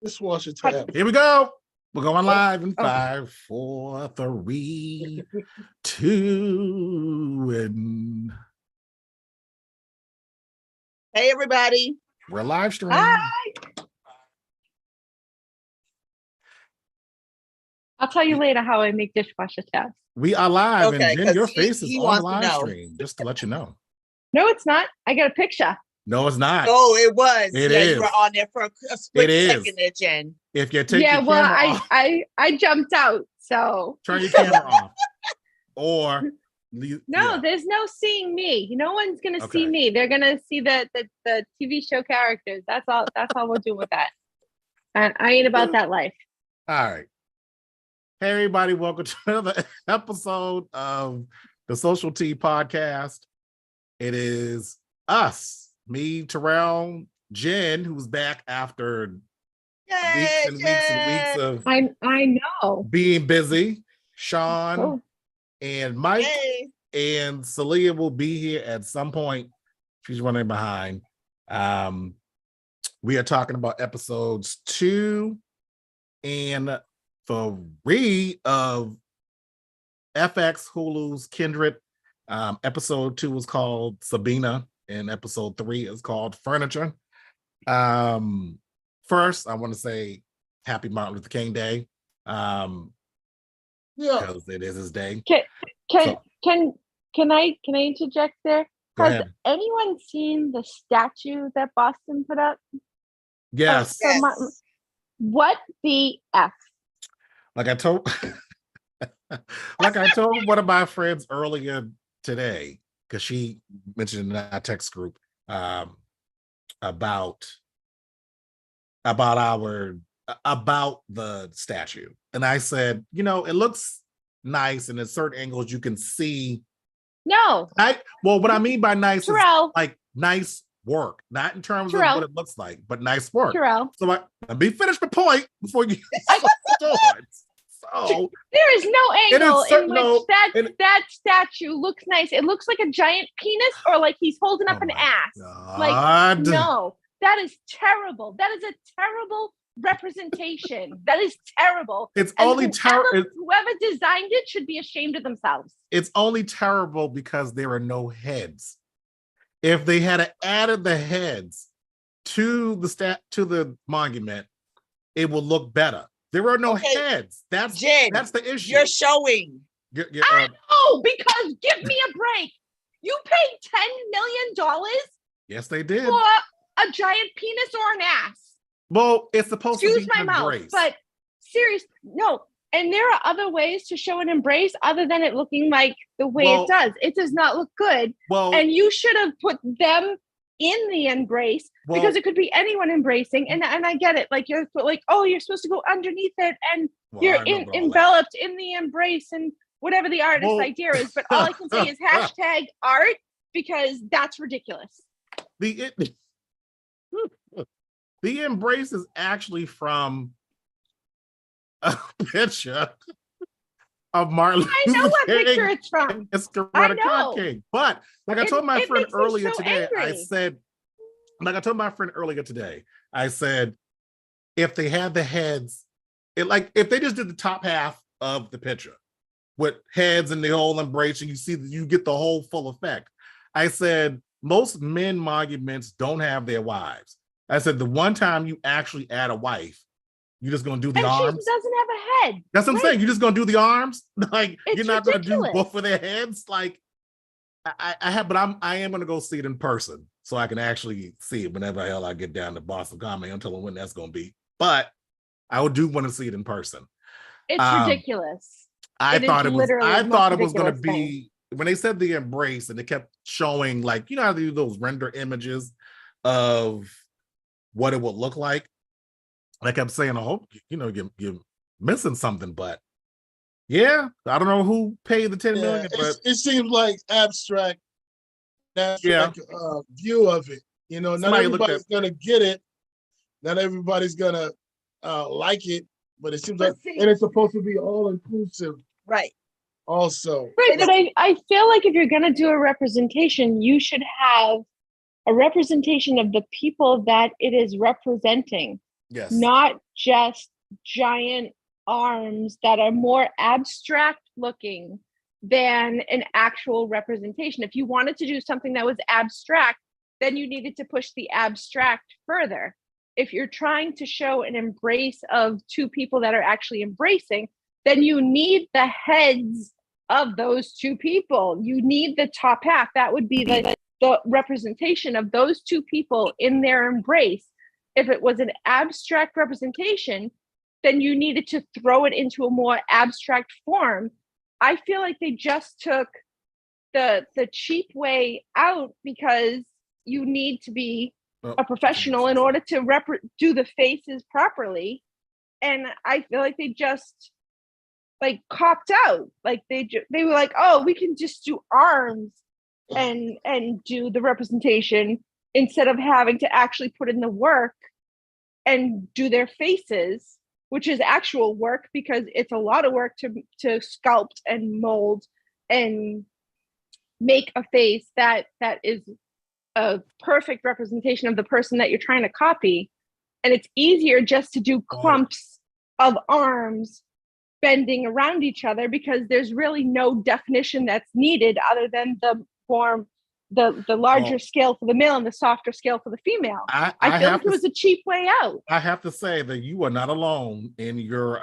Dishwasher tab. Here we go. We're going live in 5, 4, 3, 2, and hey everybody. We're live streaming. Hi. I'll tell you later how I make dishwasher tabs. We are live, Okay, and Jen, your 'cause face he is on wants the to live know. stream, just to let you know. No, it's not. I got a picture. No, it's not. Oh, it was. It yeah, is. you were on there for a split It is. second there, Jen. If you take Yeah, your well, camera off, I jumped out, so turn your camera off, or no, there's no seeing me. No one's gonna Okay. see me. They're gonna see the TV show characters. That's all we'll do with that. And I ain't about that life. All right. Hey, everybody, welcome to another episode of the Social Tea Podcast. It is us, me, Terrell, Jen, who's back after Yay, weeks of I know. being busy. Shawn Oh. and Mike Yay. and Saleia will be here at some point. She's running behind. We are talking about episodes 2 and 3 of FX Hulu's Kindred. Episode 2 is called Sabina, and episode 3 is called Furniture. First, I want to say Happy Martin Luther King Day. Because it is his day. Can I interject there? Go Has ahead. anyone seen the statue that Boston put up? Yes. For what the F? Like I told one of my friends earlier today, because she mentioned in our text group about the statue. And I said, it looks nice, and at certain angles you can see. No. What I mean by nice Terrell. is like nice work, not in terms Terrell. of what it looks like, but nice work. Terrell. So let me finish my point before you start. So there is no angle in which that statue looks nice. It looks like a giant penis, or like he's holding up an ass. God. Like, no, that is terrible. That is a terrible representation. That is terrible. It's only terrible. Whoever designed it should be ashamed of themselves. It's only terrible because there are no heads. If they had added the heads to the monument, it would look better. There are no heads. That's the issue. You're showing. I know, because give me a break. You paid $10 million? Yes, they did. For a giant penis or an ass. Well, it's supposed to be Excuse my mouth, embrace. but seriously, no. And there are other ways to show an embrace other than it looking like the way it does. It does not look good. And you should have put them in the embrace because it could be anyone embracing. And I get it. Like you're supposed to go underneath it and you're enveloped in the embrace and whatever the artist's idea is. But all I can say is hashtag art, because that's ridiculous. The embrace is actually from a picture of Martin Luther King. I know what picture it's from. It's Coretta King. But like I told my friend earlier today, I said, if they had the heads, if they just did the top half of the picture with heads and the whole embrace, and you get the whole full effect. I said, most men monuments don't have their wives. I said, the one time you actually add a wife, you're just going to do the arms. She doesn't have a head. That's what I'm saying. You're just going to do the arms. Like, it's you're not going to do ridiculous. both of their heads. Like, I am going to go see it in person so I can actually see it whenever the hell I get down to Boston Comic. I'm telling when that's going to be. But I do want to see it in person. It's ridiculous. I thought it was going to be, when they said the embrace and they kept showing, like, how they do those render images of what it would look like. And I kept saying, I hope, you're missing something, but yeah, I don't know who paid the $10 million, but it seems like abstract view of it. Not everybody's gonna get it. Not everybody's gonna like it, but it seems and it's supposed to be all inclusive. Right. Also. Right, but I feel like if you're gonna do a representation, you should have a representation of the people that it is representing. Yes. Not just giant arms that are more abstract looking than an actual representation. If you wanted to do something that was abstract, then you needed to push the abstract further. If you're trying to show an embrace of two people that are actually embracing, then you need the heads of those two people. You need the top half. That would be the representation of those two people in their embrace. If it was an abstract representation, then you needed to throw it into a more abstract form. I feel like they just took the cheap way out because you need to be a professional in order to do the faces properly. And I feel like they just like copped out. Like they were like, oh, we can just do arms and do the representation instead of having to actually put in the work and do their faces, which is actual work because it's a lot of work to sculpt and mold and make a face that is a perfect representation of the person that you're trying to copy. And it's easier just to do clumps of arms bending around each other because there's really no definition that's needed other than the larger scale for the male and the softer scale for the female. I feel like it was a cheap way out. I have to say that you are not alone in your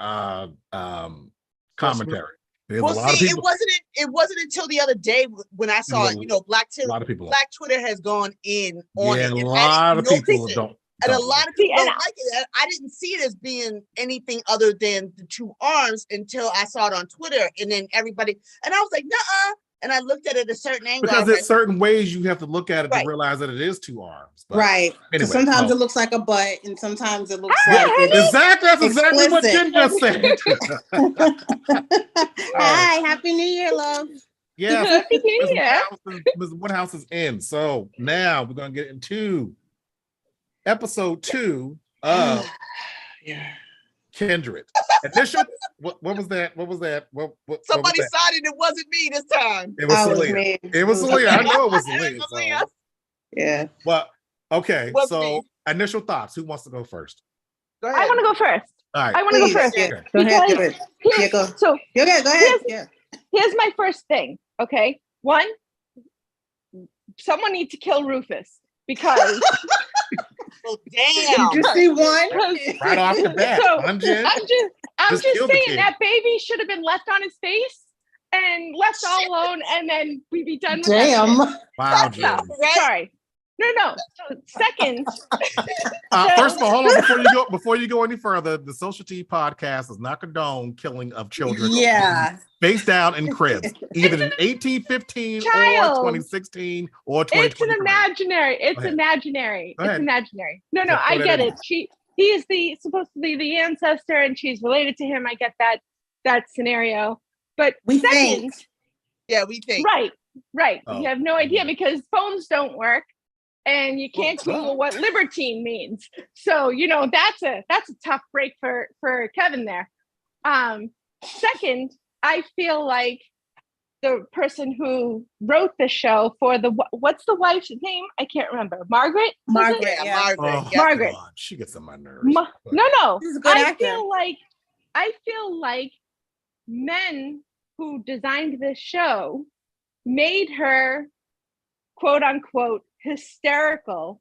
commentary. Well, see, it wasn't until the other day when I saw it. You know, Black Twitter has gone in on it. A lot of people don't. And a lot of people don't like it. I didn't see it as being anything other than the two arms until I saw it on Twitter. And then everybody, and I was like, nuh-uh. And I looked at it a certain angle. Because there's certain ways you have to look at it to realize that it is two arms. But right. Anyway, sometimes it looks like a butt and sometimes it looks like exactly. That's exactly what Jen just said. Hi, Happy New Year, love. Yeah. Happy New Year. Ms. Woodhouse is in. So now we're going to get into episode 2 of Kindred. Initial, what was that? What was that? Somebody decided it wasn't me this time. It was Saleia. It was Saleia. I know it was Saleia. Yeah. But okay, so initial thoughts. Who wants to go first? Go ahead. I want to go first. All right. I want to go first. Yeah. Go ahead. Go. So go ahead. Here's my first thing. Okay. One, someone needs to kill Rufus because oh, damn. Did you see one? Right off the bat. So, I'm just saying that baby should have been left on his face and left all alone, and then we'd be done with that. Wow, Jen. Sorry. No. So second. First of all, hold on before you go any further. The Social Tea podcast does not condone killing of children. Yeah. Face down in cribs, either in 1815 or 2016 or 2023. It's an imaginary. It's imaginary. It's imaginary. No, I get it. He is supposed to be the ancestor, and she's related to him. I get that scenario. But we think. Yeah, we think. Right. Oh. You have no idea because phones don't work. And you can't Google what libertine means. So, that's a tough break for Kevin there. Second, I feel like the person who wrote the show for what's the wife's name? I can't remember. Margaret? Margaret. Margaret. God, she gets on my nerves. No. She's a good actor. I feel like men who designed this show made her, quote unquote, hysterical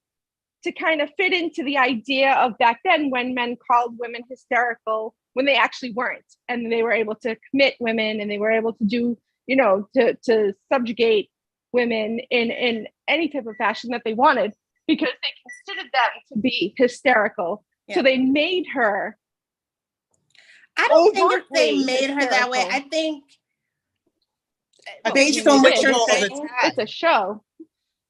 to kind of fit into the idea of back then when men called women hysterical when they actually weren't, and they were able to commit women and they were able to do, to subjugate women in any type of fashion that they wanted because they considered them to be hysterical. Yeah. So they made her. I don't think they made her that way. I think based on what you're saying, it's a show.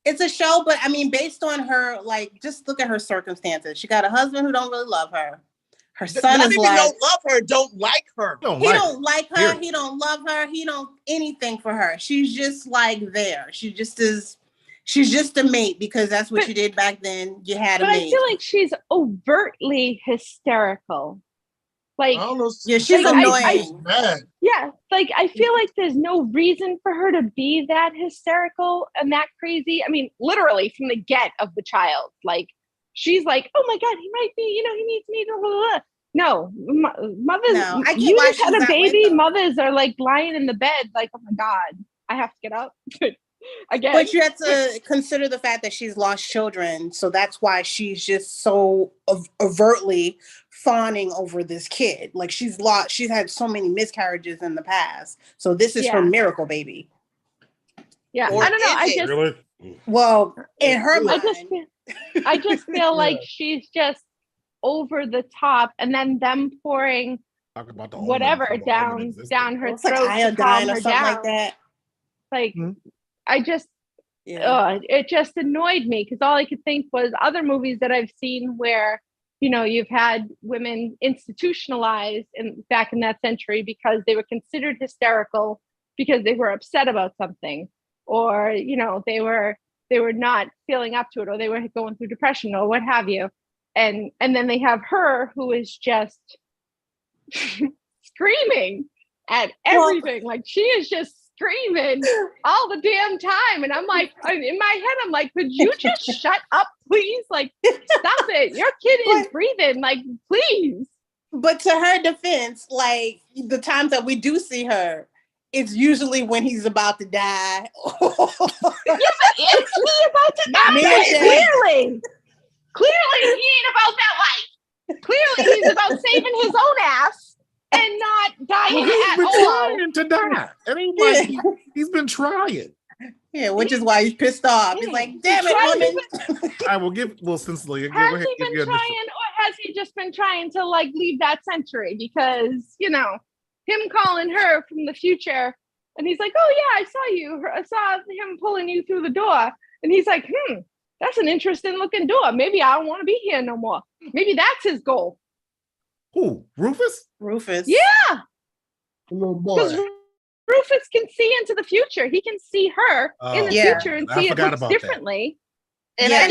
It's a show, but I mean, based on her, just look at her circumstances. She got a husband who don't really love her. Her son is like, don't love her, don't like her. He don't like her. He don't love her. He don't anything for her. She's just there. She just is. She's just a mate because that's what you did back then. You had a mate. But I feel like she's overtly hysterical. She's annoying. I feel like there's no reason for her to be that hysterical and that crazy. I mean, literally from the get of the child, she's like, oh my God, he might be, he needs me. Blah, blah, blah. No, mothers, you just had a baby. Mothers are like lying in the bed, like, oh my God, I have to get up. Again. But you have to consider the fact that she's lost children. So that's why she's just so overtly fawning over this kid. Like she's had so many miscarriages in the past. So this is her miracle baby. Yeah, I don't know. Really? Well, in her mind. I just feel like she's just over the top, and then them pouring whatever down her throat, like iodine or something like that. Like, it just annoyed me because all I could think was other movies that I've seen where you've had women institutionalized back in that century because they were considered hysterical because they were upset about something, or they were not feeling up to it, or they were going through depression or what have you. And then they have her who is just screaming at everything. Like she is just screaming all the damn time. And I'm like, in my head, I'm like, could you just shut up, please? Like, stop it. Your kid is breathing. Like, please. But to her defense, like the times that we do see her, it's usually when he's about to die. Is he about to die? Clearly, he ain't about that life. Clearly, he's about saving his own ass and not dying at all. He's been trying to die. I mean, he's been trying. Yeah, which is why he's pissed off. He's like, damn it, woman. I will give, Cicely. Has he been trying, or has he just been trying to like leave that century? Because, him calling her from the future, and he's like, oh yeah, I saw you. I saw him pulling you through the door. And he's like, that's an interesting looking door. Maybe I don't want to be here no more. Maybe that's his goal. Who? Rufus? Yeah. Little boy. Rufus can see into the future. He can see her in the future and see it looks differently. And I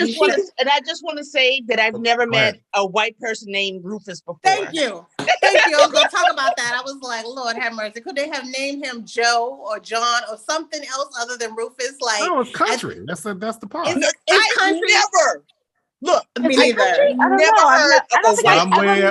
just want to say that I've never met a white person named Rufus before. Thank you. I was going to talk about that. I was like, Lord have mercy. Could they have named him Joe or John or something else other than Rufus? Like, no, it's country. That's the part. It's country. Never. Look, me neither.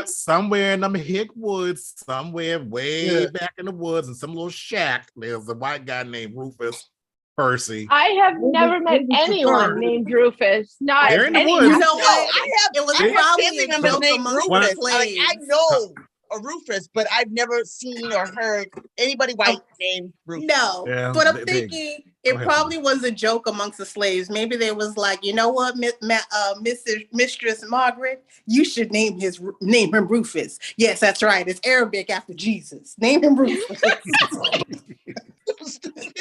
Somewhere in them hick woods, somewhere way back in the woods, in some little shack, there's a white guy named Rufus Percy. I have never met anyone named Rufus. Not in the anyone. woods. It was probably a joke among Rufus. I know a Rufus, but I've never seen or heard anybody white named Rufus. No, but I'm thinking it probably was a joke amongst the slaves. Maybe they was like, you know what, Mistress Margaret, you should name him Rufus. Yes, that's right. It's Arabic after Jesus. Name him Rufus.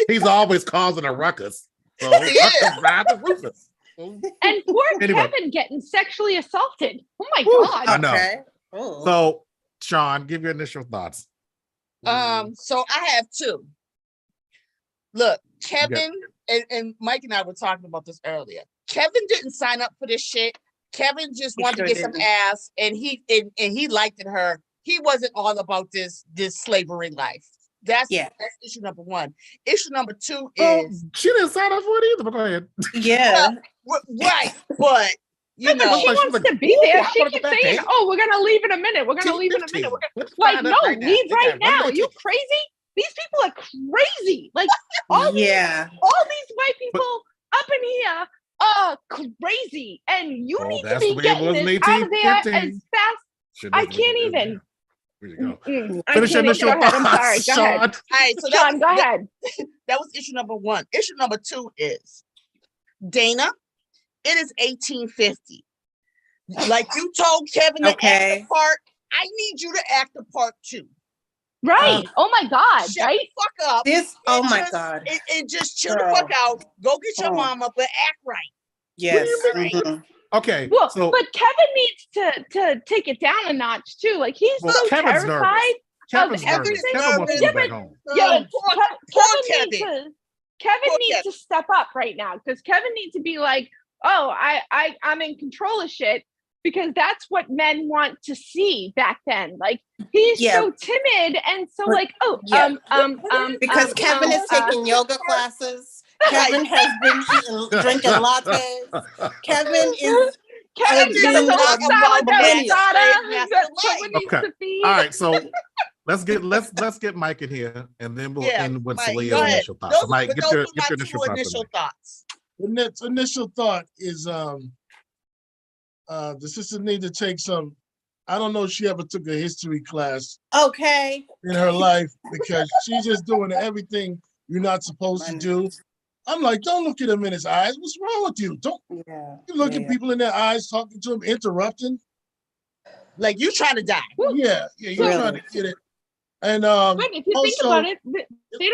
He's always causing a ruckus. So Rufus. And poor Kevin getting sexually assaulted. Oh my God. I know. Okay. Oh. So, Shawn, give your initial thoughts. So I have two. Look, Kevin and Mike and I were talking about this earlier. Kevin didn't sign up for this shit. Kevin just wanted to get some ass, and he liked it her. He wasn't all about this slavery life. That's issue number one. Issue number two is she didn't sign up for it either. But go ahead. Yeah, right. But she wants to be there. She keeps saying, "Oh, we're gonna leave in a minute. We're gonna leave in a minute." Like, no, leave right now. Are you crazy? These people are crazy. Like all these white people up in here are crazy, and you need to be getting this out of there as fast. I can't even. Here you go. Finish your initial thoughts. I'm sorry. Go ahead. All right, so Shawn, go ahead. That was issue number one. Issue number two is Dana. It is 1850. Like you told Kevin to act the part, I need you to act the part too. Right. Oh my God. Shut right. The fuck up. Oh my God. And just chill the fuck out. Go get your mama, but act right. Yes. Okay. Well, but Kevin needs to take it down a notch too. Like he's so Kevin's terrified of everything. Kevin wants to go back home. Kevin needs to step up right now because Kevin needs to be like, oh, I'm in control of shit, because that's what men want to see back then. Like he's so timid and so like, because Kevin is taking yoga classes. Kevin has been drinking lattes. Kevin Kevin's gonna go outside with that soda that someone needs to feed. All right, so let's get Mike in here, and then we'll end with Salea's initial thoughts. So Mike, get your initial thoughts. The initial thought is the sister need to take some. I don't know if she ever took a history class. Okay. In her life, because she's just doing everything you're not supposed to do. I'm like, don't look at him in his eyes. What's wrong with you? Don't you look at people in their eyes, talking to them, interrupting. Like you trying to die. Yeah, you're trying to get it. And but if you think about it, they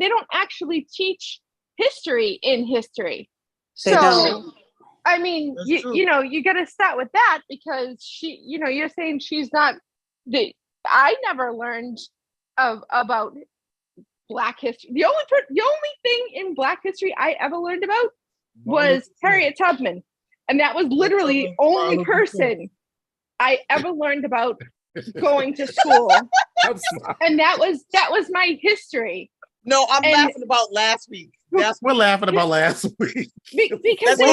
don't actually teach history in history. So I mean, you know, you got to start with that, because she, you know, you're saying she's not. I never learned about Black history. The only thing in Black history I ever learned about was Harriet Tubman, and that was literally the only person I ever learned about going to school. And that was my history. No, I'm laughing about last week. We're laughing about last week. Because they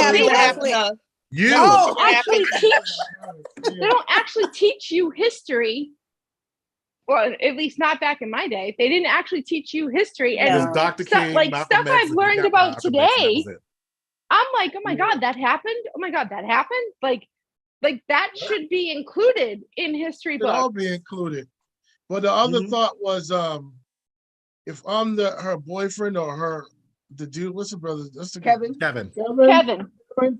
don't actually teach you history. Well, at least not back in my day. They didn't actually teach you history. And Dr. King, stuff I've learned about today. I'm like, oh my God, that happened. Oh my God, that happened. Like that should be included in history books. It all be included. But the other thought was, if I'm her boyfriend or the dude, what's the brother? That's the Kevin.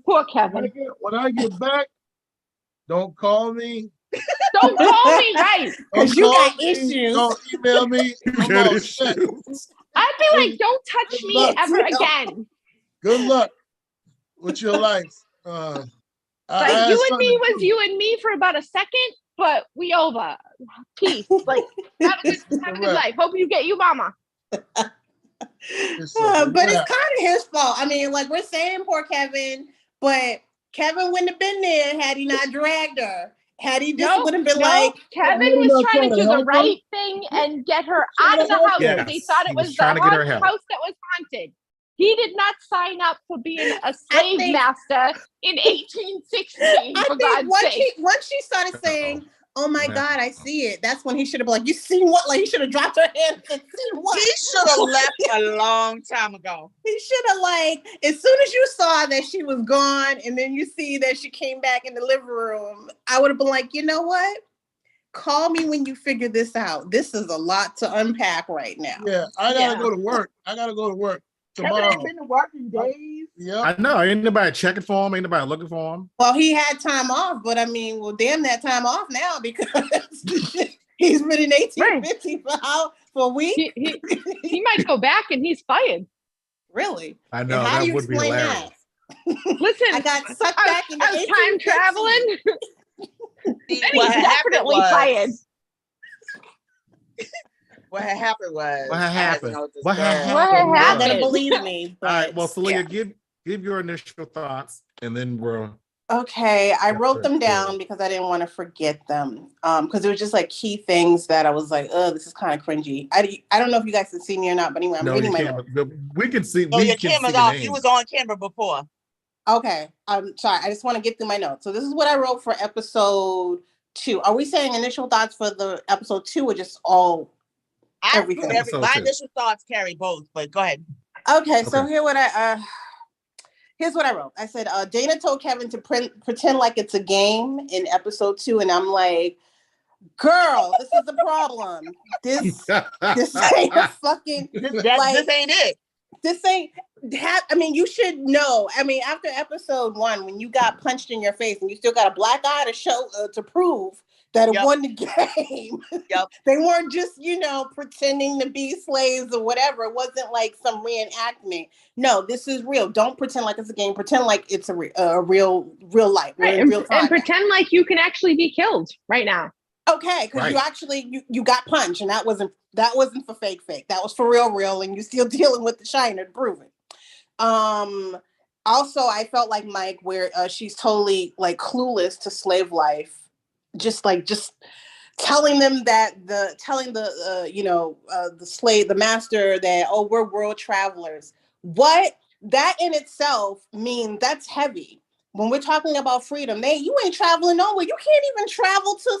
Poor Kevin. When I get back, don't call me. Don't call me, right? Because you got issues. Don't email me. I'm all shit. I'd be like, don't touch me ever again. Good luck with your life. Like you and me was you and me for about a second, but we over. Peace. Like have a good life. Hope you get you mama. But it's kind of his fault. I mean, like we're saying poor Kevin, but Kevin wouldn't have been there had he not dragged her. Had he just would have been like Kevin was trying to do the right thing and get her out of the house. Yes. They thought it was the house that was haunted. He did not sign up for being a slave master in 1816. For God's sake. Once she started saying, "Oh my God, I see it," that's when he should have been like, "You seen what?" Like he should have dropped her hand and seen what. He should have left a long time ago. He should have as soon as you saw that she was gone, and then you see that she came back in the living room, I would have been like, you know what? Call me when you figure this out. This is a lot to unpack right now. Yeah, I gotta go to work. Tomorrow. Kevin been working days. Yeah, I know. Ain't nobody checking for him. Ain't nobody looking for him. Well, he had time off, but I mean, damn that time off now because he's been in 1850 for a week. He might go back and he's fired. Really? I know. How do you would be hilarious. Listen, I got sucked back in the time traveling. And he's definitely fired. What had happened was. What happened? Not gonna believe me. All right. Well, Saleia, give your initial thoughts, and then we'll. Okay, I wrote them down because I didn't want to forget them. Because it was just like key things that I was like, "Oh, this is kind of cringy." I don't know if you guys can see me or not, but anyway, I'm reading my notes. We can see. Oh, your camera's off. You was on camera before. Okay, I'm sorry. I just want to get through my notes. So this is what I wrote for episode 2. Are we saying initial thoughts for the episode 2 or just all? Everything. My initial thoughts carry both, but go ahead. Okay, so here's what I wrote. I said Dana told Kevin to pretend like it's a game in episode 2, and I'm like, girl, this is the problem. This ain't a fucking this ain't it. This ain't. I mean, you should know. I mean, after episode 1, when you got punched in your face and you still got a black eye to show to prove that it won the game. They weren't just, pretending to be slaves or whatever. It wasn't like some reenactment. No, this is real. Don't pretend like it's a game. Pretend like it's a real life. Right. In real time. And pretend like you can actually be killed right now. Okay, because you actually you got punched, and that wasn't for fake. That was for real, and you're still dealing with the shiner to prove it. Also, I felt like Mike, where she's totally like clueless to slave life. Just telling them that the slave, the master, that we're world travelers. What that in itself means, that's heavy. when we're talking about freedom, you ain't traveling nowhere. You can't even travel to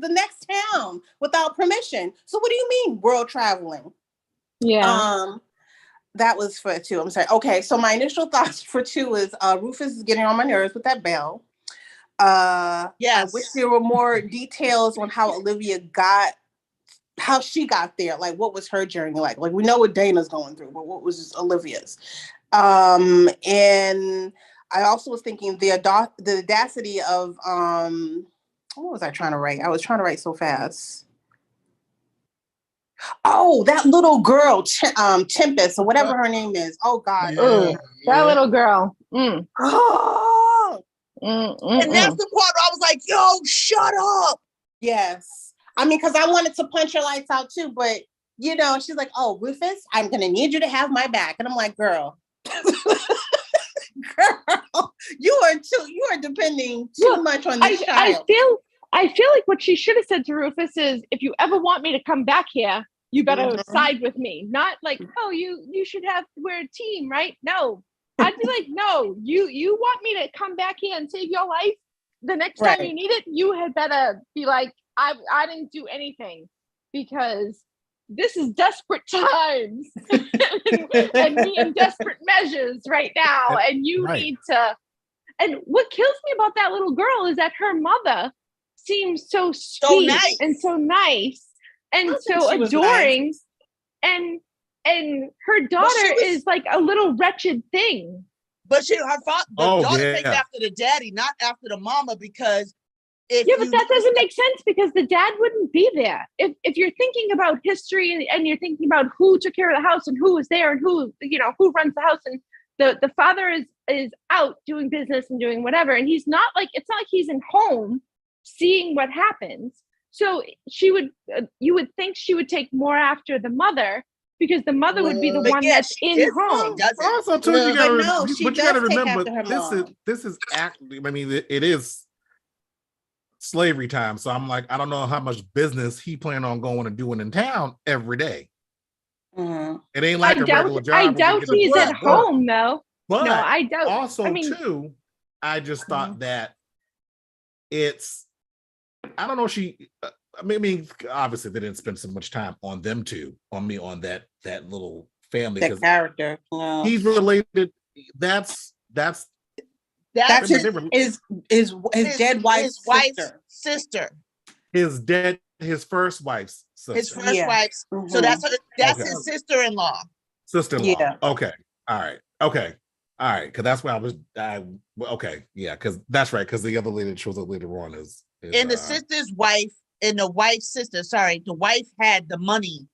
the next town without permission. So what do you mean world traveling? Yeah. That was for 2. I'm sorry. Okay, so my initial thoughts for 2 is Rufus is getting on my nerves with that bell. Yes. I wish there were more details on how she got there. Like, what was her journey like? Like, we know what Dana's going through, but what was Olivia's? And I also was thinking the audacity of what was I trying to write? I was trying to write so fast. Oh, that little girl, Tempest, or whatever her name is. Oh God. That little girl. Mm. And that's the part where I was like, yo, shut up. Yes. I mean, because I wanted to punch her lights out too, but she's like, oh, Rufus, I'm gonna need you to have my back. And I'm like, girl, you are depending too much on this child. I feel like what she should have said to Rufus is, if you ever want me to come back here, you better side with me. Not like, oh, you should we're a team, right? No. I'd be like, no, you want me to come back here and save your life? The next time you need it, you had better be like, I didn't do anything, because this is desperate times and me in desperate measures right now. And you need to, and what kills me about that little girl is that her mother seems so sweet and so nice and so adoring. Nice. And her daughter is like a little wretched thing. But the daughter takes after the daddy, not after the mama, because but that doesn't make sense, because the dad wouldn't be there. If you're thinking about history and you're thinking about who took care of the house and who was there and who runs the house, and the father is out doing business and doing whatever, and it's not like he's in home seeing what happens. So you would think she would take more after the mother, because the mother would be the one that's in home. Also, too, you gotta remember, this is actually, I mean, it is slavery time. So I'm like, I don't know how much business he planned on going and doing in town every day. Mm-hmm. It ain't like a regular job. I doubt he's at home, though. But no, I doubt. Also, too, I just thought that I don't know. I mean, obviously they didn't spend so much time on them two, on that little family. That character. No. He's related. That's his dead wife's sister. His first wife's sister. His first wife's. Mm-hmm. So that's his sister-in-law. Sister-in-law. Yeah. Okay. All right. Okay. All right. Because that's where okay. Yeah. Because that's right. Because the other lady that shows up later on is and the sister's wife and the wife's sister. Sorry, the wife had the money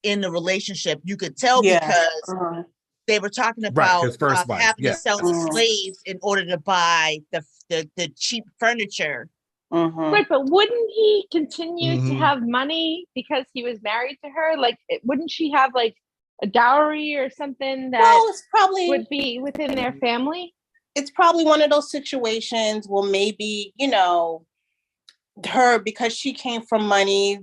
in the relationship. You could tell because they were talking about his first wife. Having to sell the slaves in order to buy the cheap furniture. Right, but wouldn't he continue to have money because he was married to her? Like, wouldn't she have like a dowry or something that it's probably would be within their family? It's probably one of those situations where maybe, her, because she came from money,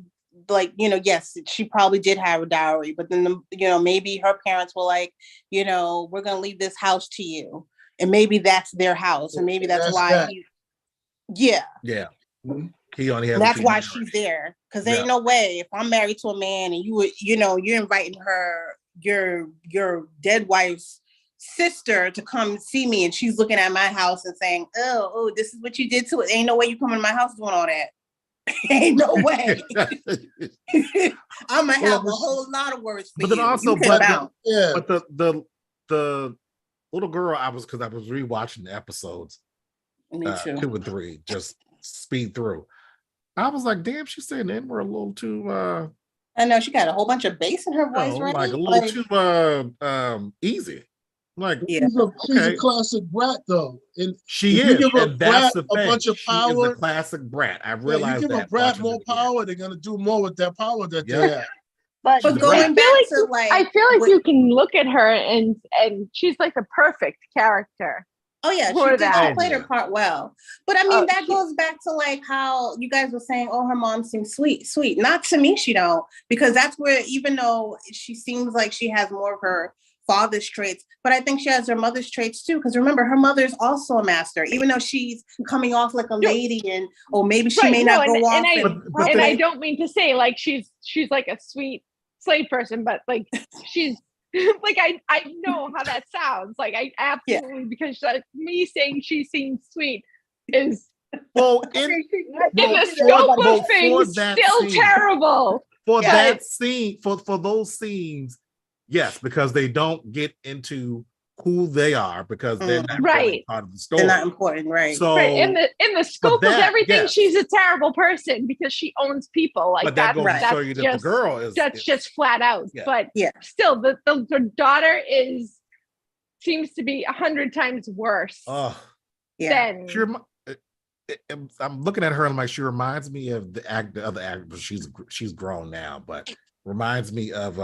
like, yes, she probably did have a dowry, but then, maybe her parents were like, we're going to leave this house to you. And maybe that's their house. And maybe that's why Yeah. He only has. That's why she's there. Because there ain't no way if I'm married to a man and you're inviting your dead wife's sister to come see me, and she's looking at my house and saying, oh, this is what you did to it. Ain't no way you come in my house doing all that. Ain't no way. I'm gonna have a whole lot of words for you. But then also, but the little girl, I was rewatching the episodes. Me too. 2 and 3, just speed through. I was like, damn, she's saying the N-word a little too I know she got a whole bunch of bass in her voice, right? Like a little too easy. Like, she's a classic brat, though. And she is. And that's the thing. A bunch of power. She is a classic brat. I realized that. You give a brat more power, they're gonna do more with that power that they have. But going back to I feel like you can look at her and she's like the perfect character. Oh yeah, she played her part well. But I mean, that goes back to like how you guys were saying, oh, her mom seems sweet. Not to me, she don't, because that's where, even though she seems like she has more of her father's traits, but I think she has her mother's traits too. Because remember, her mother's also a master, even though she's coming off like a lady, and maybe she may not go off. And I don't mean to say like she's like a sweet slave person, but like she's like I know how that sounds. Like I absolutely because me saying she seems sweet is in the scope of things still terrible. For that scene, for those scenes, yes, because they don't get into who they are because they're not really part of the story. They're not important, right? So in the scope of everything, she's a terrible person because she owns people. Like but that goes to show you that the girl is just flat out. Yeah. But still, the daughter seems to be 100 times worse. Than I'm looking at her and I'm like, she reminds me of the other actor. She's grown now, but reminds me of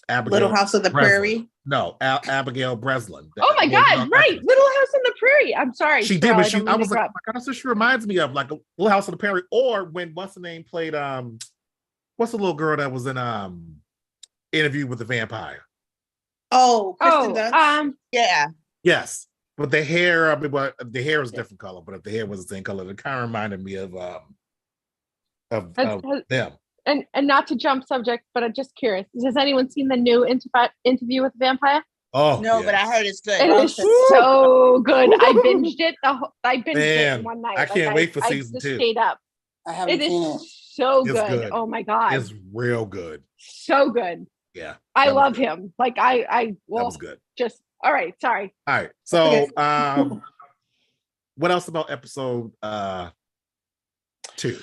Abigail Little House of the Prairie. No, Abigail Breslin. Oh my God! Right, Little House on the Prairie. I'm sorry. She did, but I was like, oh my God, she reminds me of like a Little House on the Prairie, or when what's the name played what's the little girl that was in Interview with the Vampire? Oh, Kristen Dunst. Yeah. Yes. But the hair, the hair is different color, but if the hair was the same color, it kind of reminded me of them. And not to jump subject, but I'm just curious. Has anyone seen the new Interview with the Vampire? Oh no, but I heard it's good. It is so good. I binged it. It in one night. I can't wait for season 2. Stayed up. I haven't seen it. So good. Oh my God, it's real good. So good. Yeah, I love him. Like that was good. Just all right. Sorry. All right. So, what else about episode 2?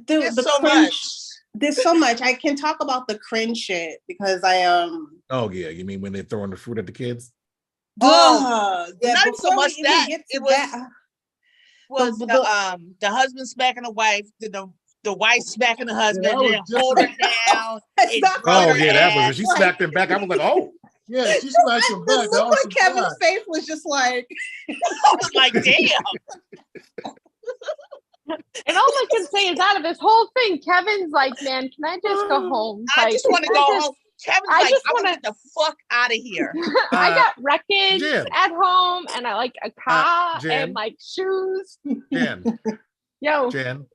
There's so much. I can talk about the cringe shit because I Oh yeah, you mean when they're throwing the fruit at the kids? Not so much that it was the husband smacking the wife, the wife smacking the husband, and hold her down. Oh yeah, that was it. She smacked him back. I was like, oh. Yeah, she smacked him back. The look on Kevin's face was just like, I was like, damn. And all I can say is out of this whole thing, Kevin's like, man, can I just go home? I just want to go home. Kevin's I want to get the fuck out of here. I got wreckage at home, and I like a car and like shoes. Jen. Yo. Jen.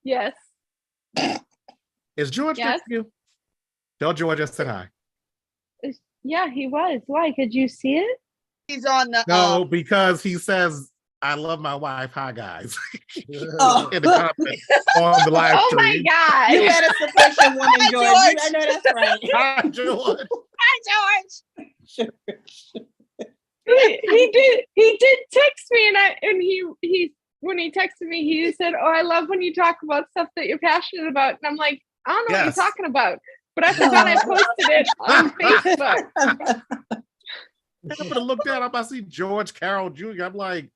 Yes. Is George next to you? Tell George I said hi. Yeah, he was. Why? Could you see it? He's on the. No, because he says, I love my wife. Hi, guys. In the comments on the live stream. Oh my God. You had a sufficient woman, George. I know that's right. Hi, George. Hi, George. He did text me, and he when he texted me, he said, "Oh, I love when you talk about stuff that you're passionate about." And I'm like, I don't know what you're talking about. But I forgot I posted it on Facebook. I'm gonna look down. I'm about to see George Carroll Jr. I'm like,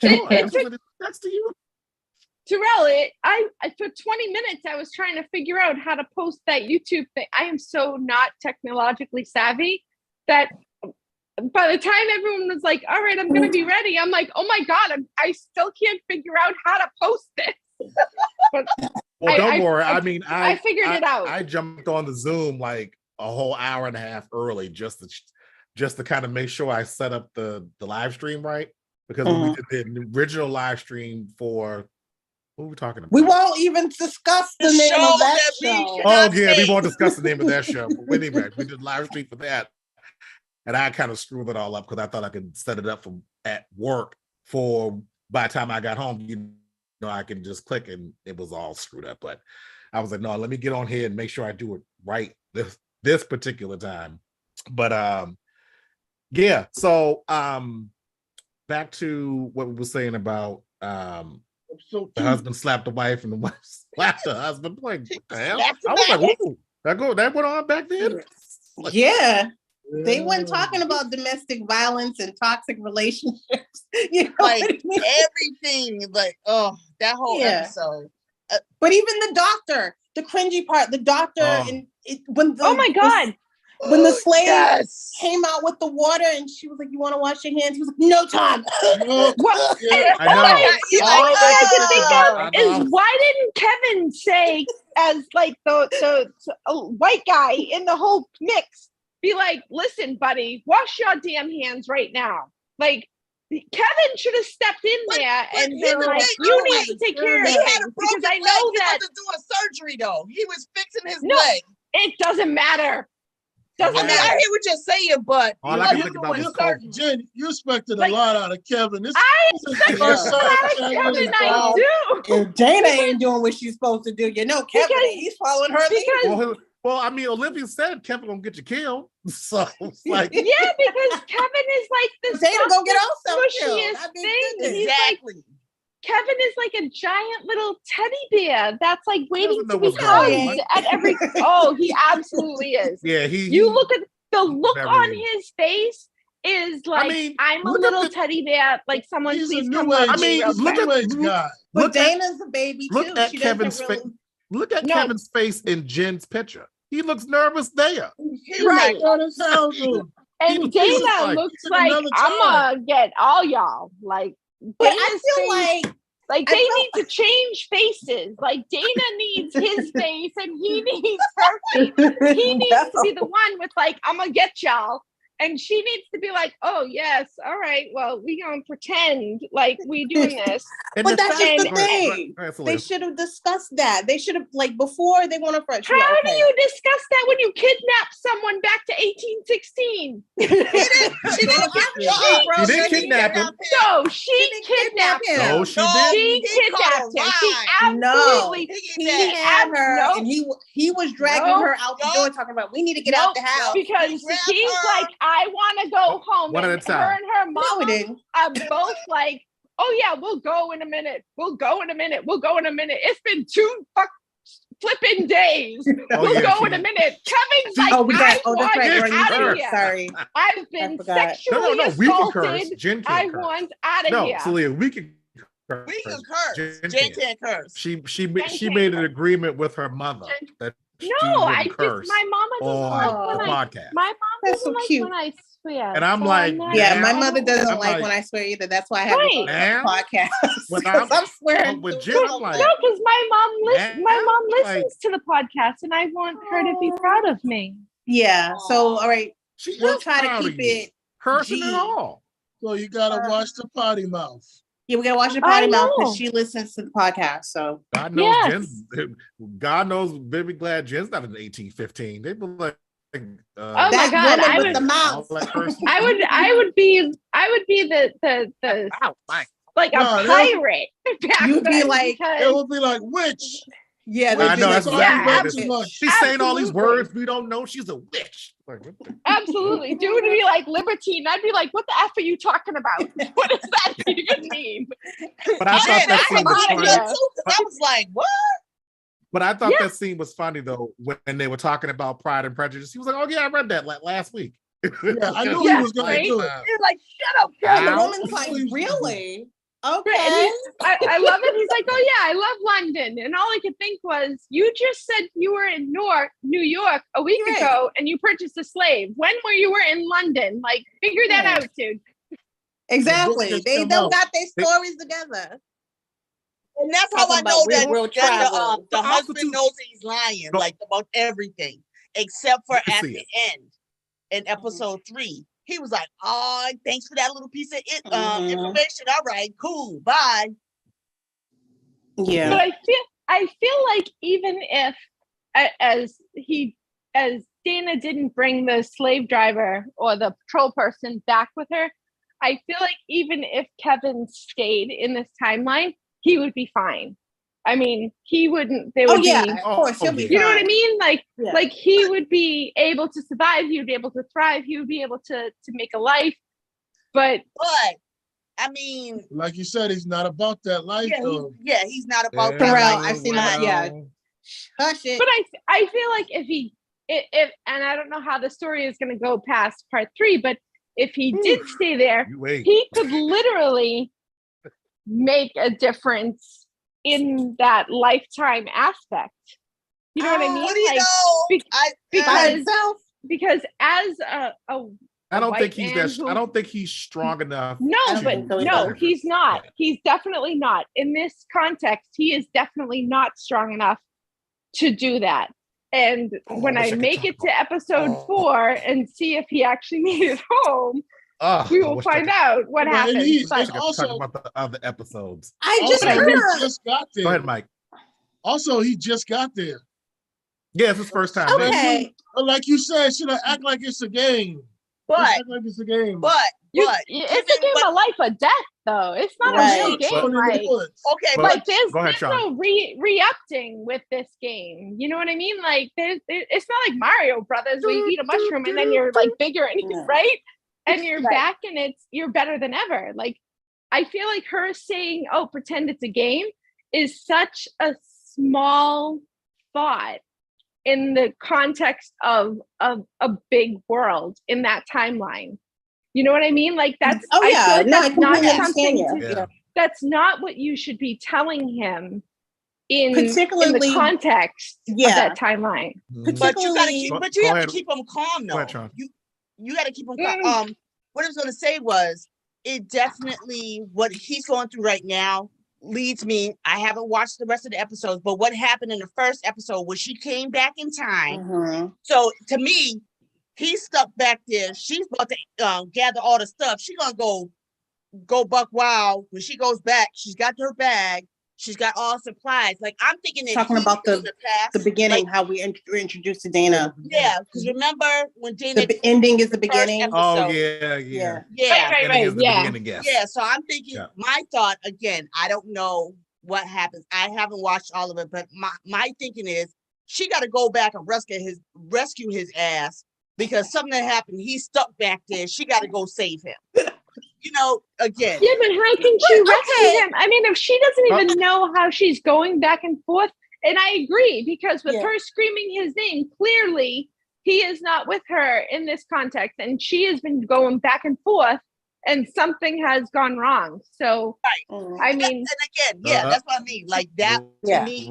next to you. Terrell, I for 20 minutes I was trying to figure out how to post that YouTube thing. I am so not technologically savvy that by the time everyone was like, all right, I'm gonna be ready, I'm like, oh my God, I still can't figure out how to post this. But well, don't worry. I mean, I figured it out. I jumped on the Zoom like a whole hour and a half early just to kind of make sure I set up the live stream right, because when we did the original live stream for what were we talking about? We won't even discuss the name of that show. Oh yeah, we won't discuss the name of that show. But anyway, we did live stream for that, and I kind of screwed it all up because I thought I could set it up at work for by the time I got home. I can just click and it was all screwed up. But I was like, no, let me get on here and make sure I do it right this particular time. But yeah, so back to what we were saying about the husband slapped the wife and the wife slapped the husband. Like, what the hell? I was like, whoa, that went on back then? Like, yeah. They weren't talking about domestic violence and toxic relationships. You know, like everything, like that whole episode. But even the doctor, the cringy part, the doctor, oh my God, When the slave came out with the water and she was like, "You want to wash your hands?" He was like, "No time." Well, I know. The only thing I can think of is why didn't Kevin say, as like the white guy in the whole mix, be like, "Listen, buddy, wash your damn hands right now." Like Kevin should have stepped in there and been like, "You need to take care of things," because I know that he wasn't doing surgery though. He was fixing his leg. It doesn't matter. I hear what you're saying, but all I can think about is surgery. Jen, you expected a lot out of Kevin. I expected a lot of Kevin. I do. If Dana ain't doing what she's supposed to do, you know Kevin, he's following her lead. Well, I mean, Olivia said Kevin gonna get you killed, so it's like because Kevin is like this. Dana go get also mushiest thing. Exactly. Kevin is like a giant little teddy bear that's like waiting to be hugged at every. Oh, he absolutely is. Yeah, You look at the look on his face is like, I'm a little teddy bear. Like someone please come on. I mean, look but Dana's a baby too. Look at Kevin's face. Look at Kevin's face in Jen's picture. He looks nervous there. Right. And Dana looks like I'm gonna get all y'all. Like, but I feel like they need to change faces. Like Dana needs his face and he needs her face. He needs to be the one with like, I'm gonna get y'all. And she needs to be like, oh yes, all right, well, we gonna pretend like we doing this. But that's just the thing. They should have discussed that. They should have, like, before they want to fresh. How do you discuss that when you kidnap someone back to 1816? She didn't kidnap him. No, she kidnapped him. No, she didn't. She kidnapped him. She absolutely. He had her, and he was dragging her out the door, talking about, we need to get out the house. Because he's like, I want to go home. One at a time. Her and her mom are both like, oh yeah, we'll go in a minute. We'll go in a minute. We'll go in a minute. It's been 2 flipping days. We'll go in a minute. Kevin's like, I want out of here. Sorry. I've been sexually assaulted. I want out of here. No, Saleia, we can curse. We can curse. Jen can't curse. She made an agreement with her mother that my mama doesn't like when podcast. My mom doesn't like when I swear. And I'm like, my mother doesn't like when I swear either. That's why I have a podcast. When I'm swearing with Jen, I'm like, no, because my mom listens to the podcast, and I want her to be proud of me. Yeah. So all right, we'll try to keep it cursing and all. So you gotta watch the potty mouth. Yeah, we gotta watch the potty mouth because she listens to the podcast. So God knows God knows. Very glad Jen's not in 1815. They were like, oh my God! I would, the mouth. I would be the like a pirate. You'd be like, it would be like witch. Yeah, I know. That's exactly. She's saying all these words we don't know. She's a witch. Like, absolutely, dude would be like libertine. I'd be like, "What the f are you talking about? What does that even mean?" But I thought that scene was funny. I was like, "What?" But I thought that scene was funny though when they were talking about Pride and Prejudice. He was like, "Oh yeah, I read that last week." Yeah, I knew he was going to do it. He's like, "Shut up, girl." The woman's like, "Really?" Okay. I love it. He's like, oh yeah, I love London. And all I could think was, you just said you were in New York a week ago and you purchased a slave. When were you in London? Like, figure that out, dude. Exactly. They don't got their stories together. And that's how I know that the husband knows he's lying, like about everything, except for at the end in episode 3. He was like, "Oh, thanks for that little piece of information. All right, cool, bye." Yeah, but I feel like even if, as Dana didn't bring the slave driver or the patrol person back with her, I feel like even if Kevin stayed in this timeline, he would be fine. I mean, he wouldn't. They would of course, he'll be fine. You know what I mean? Like he would be able to survive. He would be able to thrive. He would be able to make a life. But I mean, like you said, he's not about that life. He's not about that. Terrell, I've seen that. Yeah, hush it. But I feel like if and I don't know how the story is going to go past part 3, but if he did stay there, he could literally make a difference in that lifetime aspect. You know what I mean? What do you know? Because because as I don't think I don't think he's strong enough. No, he's not. Yeah. He's definitely not. In this context, he is definitely not strong enough to do that. And when I make it to episode 4 and see if he actually made it home, we will find out what happens. But also, talk about the other episodes. He just got there. Go ahead, Mike. Also, he just got there. Yeah, it's his first time. Okay. Like you said, should I act like it's a game? But it's a game. It's a game of life or death, though. It's not a real game. Like there's no re-upping with this game. You know what I mean? Like it's not like Mario Brothers where you eat a mushroom and then you're like bigger and right, and you're back and you're better than ever. Like I feel like her saying, "Oh, pretend it's a game," is such a small thought in the context of a big world in that timeline. You know what I mean? Like that's that's not what you should be telling him in the context of that timeline. But you have to keep him calm though. You got to keep him calm. What I was going to say was, it definitely, what he's going through right now leads me, I haven't watched the rest of the episodes, but what happened in the first episode when she came back in time. So to me, he's stuck back there. She's about to gather all the stuff. She's gonna go buck wild. When she goes back, she's got her bag. She's got all supplies. Like I'm thinking that talking about the beginning, like, how we were introduced to Dana. Yeah, because remember when Dana, the ending is the beginning. Episode, yeah. Right. Yeah. So I'm thinking, my thought again. I don't know what happens. I haven't watched all of it, but my thinking is she got to go back and rescue his ass because something happened. He's stuck back there. She got to go save him. You know, again. Yeah, but how can she rescue him? I mean, if she doesn't even know how she's going back and forth, and I agree, because with her screaming his name, clearly he is not with her in this context, and she has been going back and forth, and something has gone wrong. So, I mean, and again, that's what I mean. Like that to me,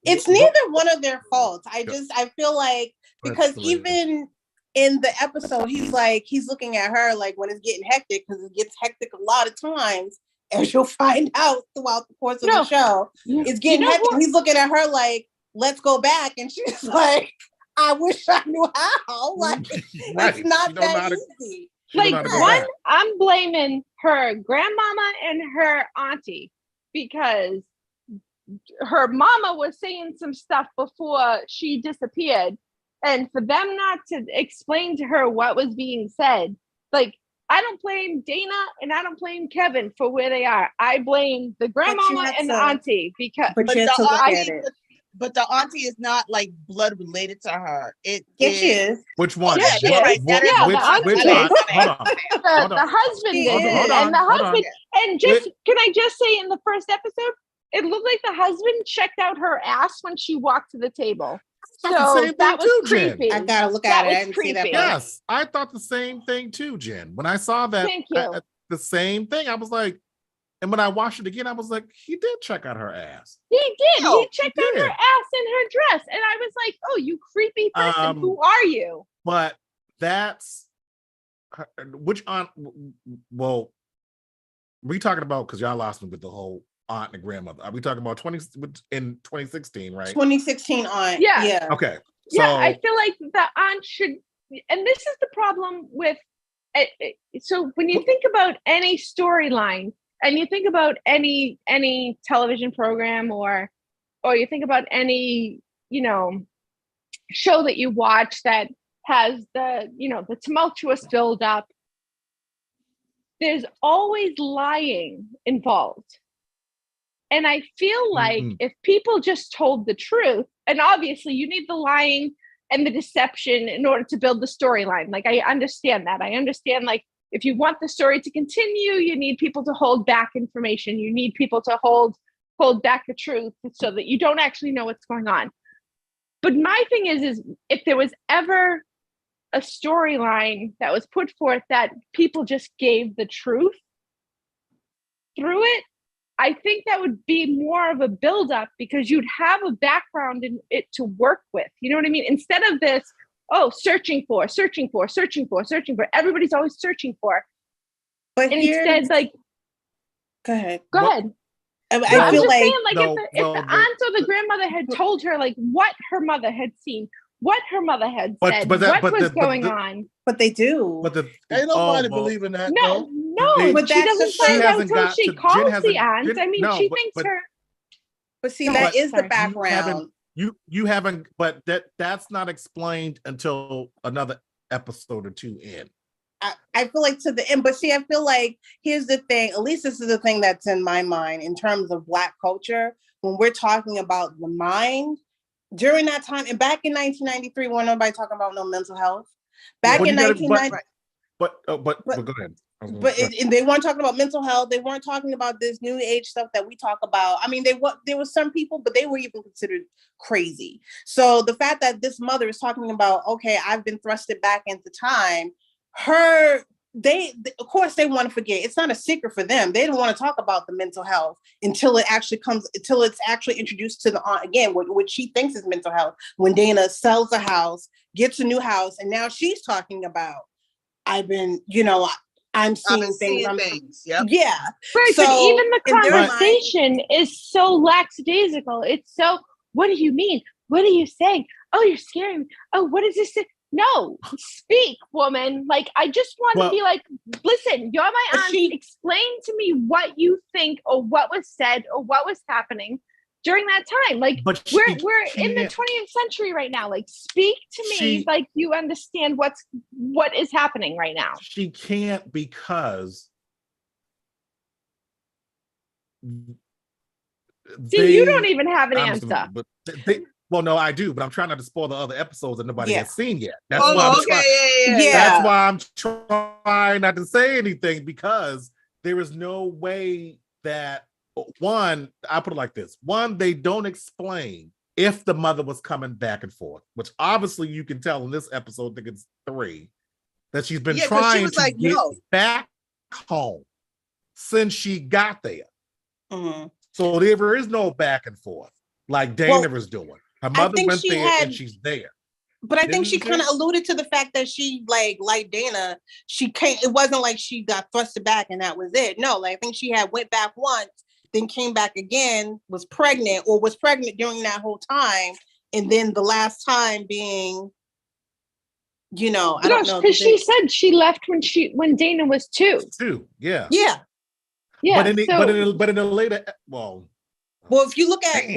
it's neither one of their faults. I feel like because even in the episode, he's looking at her like when it's getting hectic, because it gets hectic a lot of times, as you'll find out throughout the course of the show. It's getting hectic. He's looking at her like, let's go back. And she's like, I wish I knew how. Like, it's not that easy. Like, I'm blaming her grandmama and her auntie, because her mama was saying some stuff before she disappeared. And for them not to explain to her what was being said, like, I don't blame Dana and I don't blame Kevin for where they are. I blame the grandmama and the auntie, because but the auntie is not like blood related to her. She is. Which one? Yeah, she is. Which one? Hold on. The husband is. And the husband. And can I just say, in the first episode, it looked like the husband checked out her ass when she walked to the table. So that was creepy. Jen. I gotta look at it. I didn't see that. Yes, I thought the same thing too, Jen. When I saw that, the same thing, I was like, and when I watched it again, I was like, he did check out her ass. He did. He checked out her ass and her dress, and I was like, oh, you creepy person. Who are you? But that's which aunt? Well, we talking about, because y'all lost me with the whole aunt and grandmother. Are we talking about in 2016, right? 2016 aunt. Yeah. Okay. So, yeah, I feel like the aunt should, and this is the problem with so when you think about any storyline and you think about any television program or you think about any, show that you watch that has the tumultuous build up, there's always lying involved. And I feel like if people just told the truth, and obviously you need the lying and the deception in order to build the storyline. Like, I understand that. I understand, like, if you want the story to continue, you need people to hold back information. You need people to hold back the truth so that you don't actually know what's going on. But my thing is if there was ever a storyline that was put forth that people just gave the truth through it, I think that would be more of a buildup, because you'd have a background in it to work with. You know what I mean? Instead of this, searching for. Everybody's always searching for. But and instead, like, go ahead. I feel like saying, like, if the aunt or the grandmother had told her, like, what her mother had seen, what her mother had said, what was going on. But they do. But ain't nobody believing that. No, but she doesn't find out until she calls the aunt. I mean, she thinks her. But see, that is the background. You haven't, but that's not explained until another episode or two in. I feel like to the end, but see, I feel like here's the thing, at least this is the thing that's in my mind in terms of Black culture, when we're talking about the mind, during that time, and back in 1993, when nobody talking about no mental health, back in 1990. But go ahead. But they weren't talking about mental health. They weren't talking about this new age stuff that we talk about. I mean, there were some people, but they were even considered crazy. So the fact that this mother is talking about, okay, I've been thrusted back into time, they of course they want to forget. It's not a secret for them. They don't want to talk about the mental health until it's actually introduced to the aunt again, what she thinks is mental health. When Dana sells a house, gets a new house, and now she's talking about, I'm seeing things. Yep. Yeah. Right. So, but even the conversation is so lackadaisical. It's so, what do you mean? What are you saying? Oh, you're scaring me. Oh, what is this? No, speak, woman. Like, I just want to be like, listen, you're my aunt. Explain to me what you think or what was said or what was happening during that time. Like, we're in the 20th century right now. Like, speak to me like you understand what is happening right now. She can't, because you don't even have an answer. But well, no, I do, but I'm trying not to spoil the other episodes that nobody has seen yet. That's That's why I'm trying not to say anything, because there is no way that, one, I put it like this. One, they don't explain if the mother was coming back and forth, which obviously you can tell in this episode, I think it's 3, that she's been trying to get back home since she got there. Mm-hmm. So there is no back and forth like Dana is doing. Her mother went there and she's there. But I think she kind of alluded to the fact that she, like Dana, it wasn't like she got thrusted back and that was it. No, like, I think she had went back once, then came back again, was pregnant during that whole time. And then the last time being, I don't know. Because she said she left when Dana was 2. 2, yeah. Yeah. Yeah. But in the later, well, if you look at as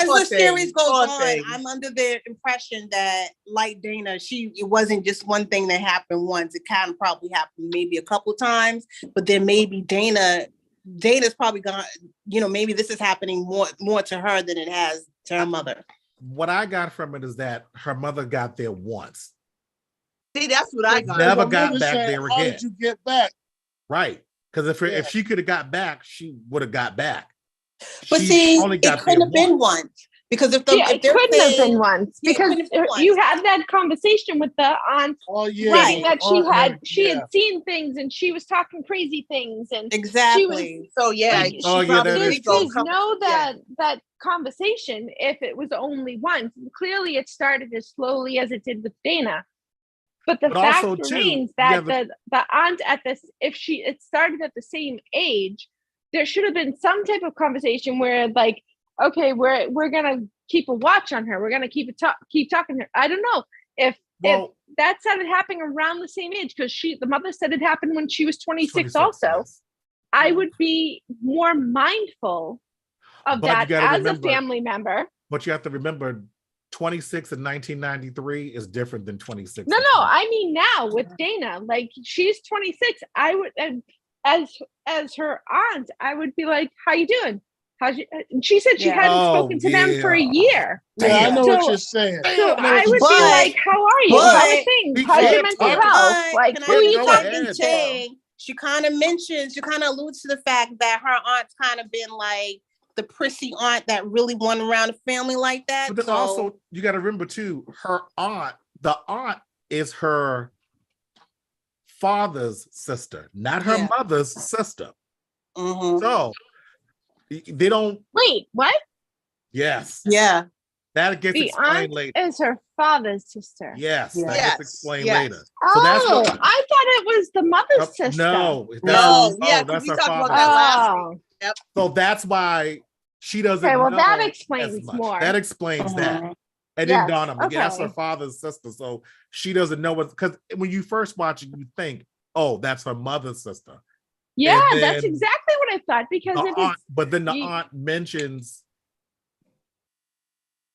the series goes on, I'm under the impression that, like Dana, it wasn't just one thing that happened once. It kind of probably happened maybe a couple times, but then maybe Dana's probably gone, maybe this is happening more to her than it has to her mother. What I got from it is that her mother got there once. See, that's what I got. Never got back there again. How did you get back? Right. Because if she could have got back, she would have got back. But see, it couldn't have been once. Because it couldn't have been once. Because you had that conversation with the aunt, saying that she had seen things and she was talking crazy things, and exactly. There's no that conversation if it was only once. Clearly, it started as slowly as it did with Dana. But the fact remains that the aunt it started at the same age, there should have been some type of conversation where, like, okay, we're gonna keep a watch on her. We're gonna keep talking to her. I don't know if that started happening around the same age, because the mother said it happened when she was 26 also. Yes. I would be more mindful of that as a family member. But you have to remember, 26 in 1993 is different than 26. No, I mean now with Dana, like, she's 26. I would, as her aunt, I would be like, "How you doing? And she said she hadn't spoken to them for a year. Yeah, I know what you're saying. So I would be like, "How are you? How are things? How's your mental health? Like, who are you talking to?" She kind of alludes to the fact that her aunt's kind of been like the prissy aunt that really went around the family like that. But then also, you got to remember too, the aunt is her father's sister, not her mother's sister. Mm-hmm. So they don't. Wait, what? Yes. Yeah. That gets The explained aunt later. is her father's sister. Yes, that Yes, gets explained yes. later. Oh, So that's what. I thought it was the mother's sister. No, No, yeah, oh, because that's we her talked about father's. that last Oh, week. Yep. So that's why she doesn't okay. Well, know that as explains much. more. That explains that. It Yes, didn't dawn on me. Yeah, that's her okay. father's sister. So she doesn't know what, because when you first watch it, you think, oh, that's her mother's sister. Yeah, And that's then exactly what I thought. Because the if aunt, it's but then the aunt mentions,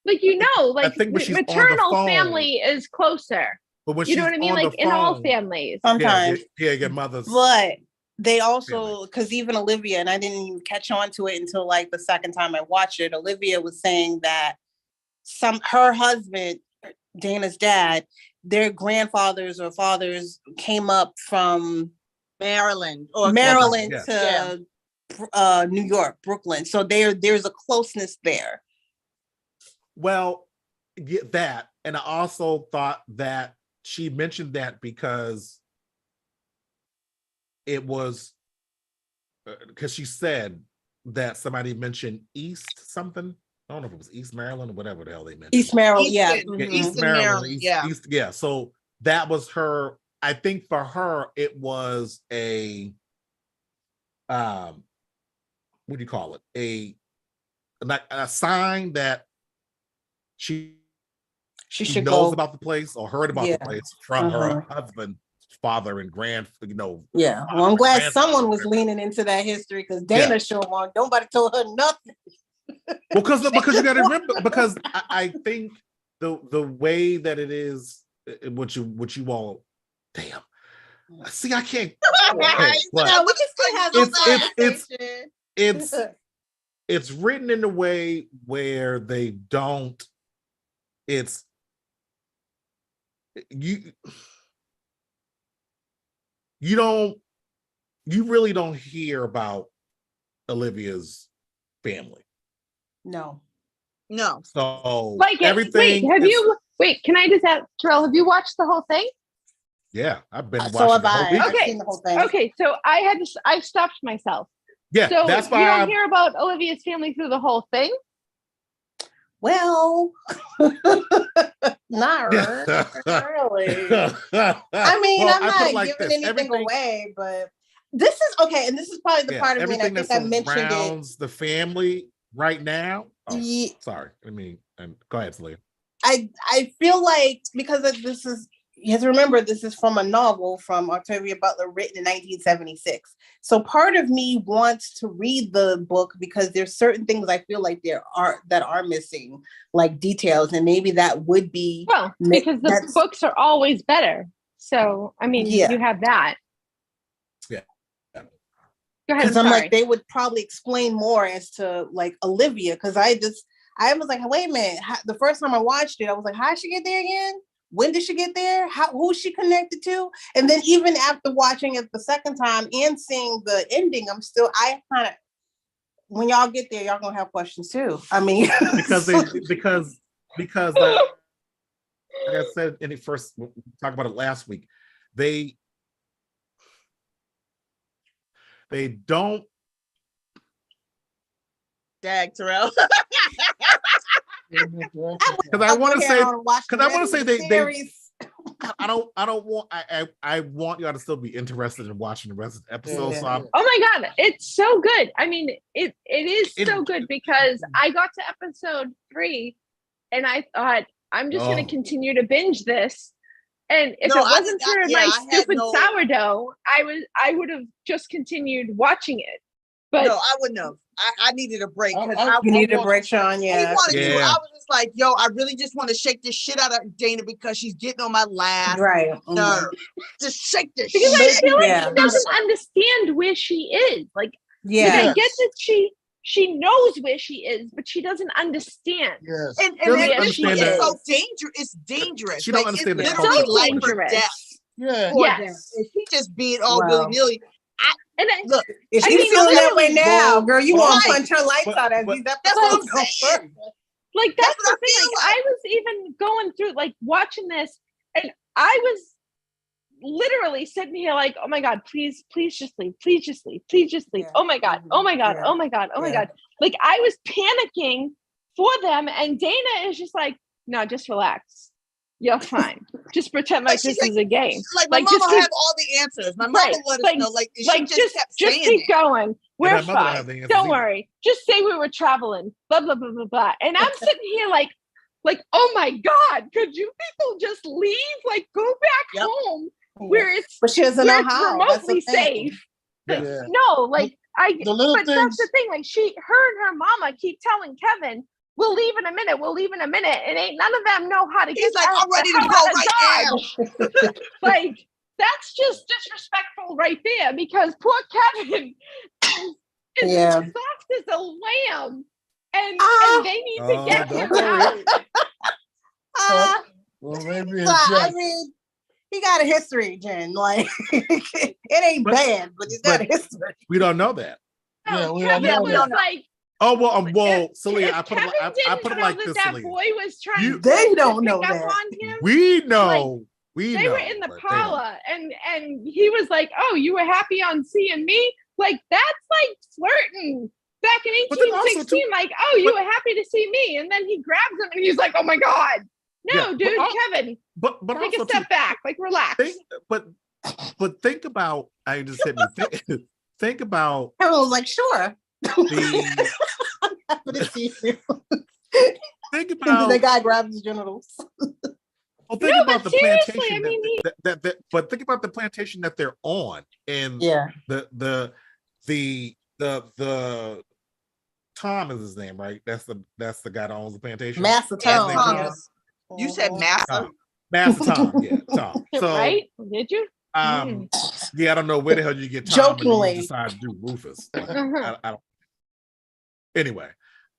like, you know, like think when she's on the maternal phone, family is closer. but when You know she's what I mean? on Like the in all phone, families. Sometimes. your mother's. But they also, because even Olivia, and I didn't even catch on to it until like the second time I watched it, Olivia was saying that her husband, Dana's dad, their grandfathers or fathers came up from Maryland to New York, Brooklyn. So there's a closeness there. Well, get that. And I also thought that she mentioned that because it was because she said that somebody mentioned East something. I don't know if it was East Maryland or whatever the hell they mentioned. East Maryland, yeah. East Maryland, East, yeah. So that was her. I think for her, it was a what do you call it? A sign that she should knows go about the place or heard about the place from her husband, father, and Yeah. Well, I'm glad someone was leaning into that history, because Dana sure won't. Nobody told her nothing. Well, because you got to remember, because I think the way that it is, what you all, damn. See, I can't. We can still have this conversation. It's written in a way where they don't. It's you really don't hear about Olivia's family. No. So like everything. Can I just ask, Terrell, have you watched the whole thing? Yeah, I've been So watching have I. the whole I've seen the whole thing. Okay, so I stopped myself. Yeah, so that's why you don't hear about Olivia's family through the whole thing? Well, not really. I mean, I'm not giving anything away, but this is okay, and this is probably the part of me, and I think I mentioned it. The family right now. Oh, sorry. I mean, go ahead, Saleia. I feel like, because this is, you have to remember, this is from a novel from Octavia Butler written in 1976. So part of me wants to read the book because there's certain things I feel like that are missing, like details, and maybe that would be because the books are always better. So I mean, you have that. Yeah. Because I'm like, they would probably explain more as to like Olivia, because I was like, wait a minute. The first time I watched it, I was like, how did she get there again? When did she get there? Who's she connected to? And then even after watching it the second time and seeing the ending, when y'all get there, y'all gonna have questions too. I mean, because like I said in the first, we talked about it last week, they don't. Dag, Terrell. Because I want to say they I want y'all to still be interested in watching the rest of the episode. Yeah. So oh my god, it's so good. I mean, it is so good, because I got to episode 3 and I thought, I'm just going to continue to binge this. And if it wasn't for my stupid sourdough, I would have just continued watching it. But no, I wouldn't have. I needed a break. You needed a break, Shawn. Yeah. I was just like, yo, I really just want to shake this shit out of Dana because she's getting on my last nerve. Just shake this shit. Because I feel like she doesn't understand where she is. Like, I get that she knows where she is, but she doesn't understand. Yes. And this one is so dangerous. It's dangerous. She don't understand it's the literally so life dangerous. or death. Yeah. Yes. And she just being all willy-nilly. Look, if she's feeling that way now, girl, you want to punch her lights out as these episodes go first. Like, that's the thing. Like, I was even going through, like, watching this, and I was literally sitting here like, oh my god, please just leave, please just leave. Oh my god, oh my god, oh my god, oh my god. Like, I was panicking for them. And Dana is just like, no, just relax. You're fine. Just pretend like this is a game. Like my mama have all the answers. My mama let us know. Like she just kept saying keep going. We're fine. Don't either. worry. Just say we were traveling. Blah blah blah blah blah. And I'm sitting here like, oh my God, could you people just leave? Like go back home where it's but she doesn't know how. Remotely safe. Like, no, like but that's the thing. Like her and her mama keep telling Kevin, we'll leave in a minute. We'll leave in a minute. And ain't none of them know how to get. He's like, I'm ready to go right now. Like that's just disrespectful right there because poor Kevin is as soft as a lamb. And they need to get him out. Well, maybe I mean, he got a history, Jen. Like it ain't bad, but he's got a history. We don't know that. Yeah, we don't know that. Like, Saleia, I put it like this, that Saleia. boy was trying they don't know pick that. up on him. We know. They were in the parlor and he was like, oh, you were happy on seeing me? Like, that's like flirting. Back in 1816, like, oh, you were happy to see me. And then he grabs him and he's like, oh my God. No, dude, Kevin. But take a step back, like relax. But think about, I just hit me. Think about. I was like, sure. Think about the guy grabs his genitals. Well, think about the plantation. But think about the plantation that they're on, and the Tom is his name, right? That's the guy that owns the plantation. Master Tom. You said Master. Master Tom, yeah, Tom. So right? Did you? Yeah, I don't know where the hell you get Tom jokingly and you decide to do Rufus. Like, I don't. Anyway,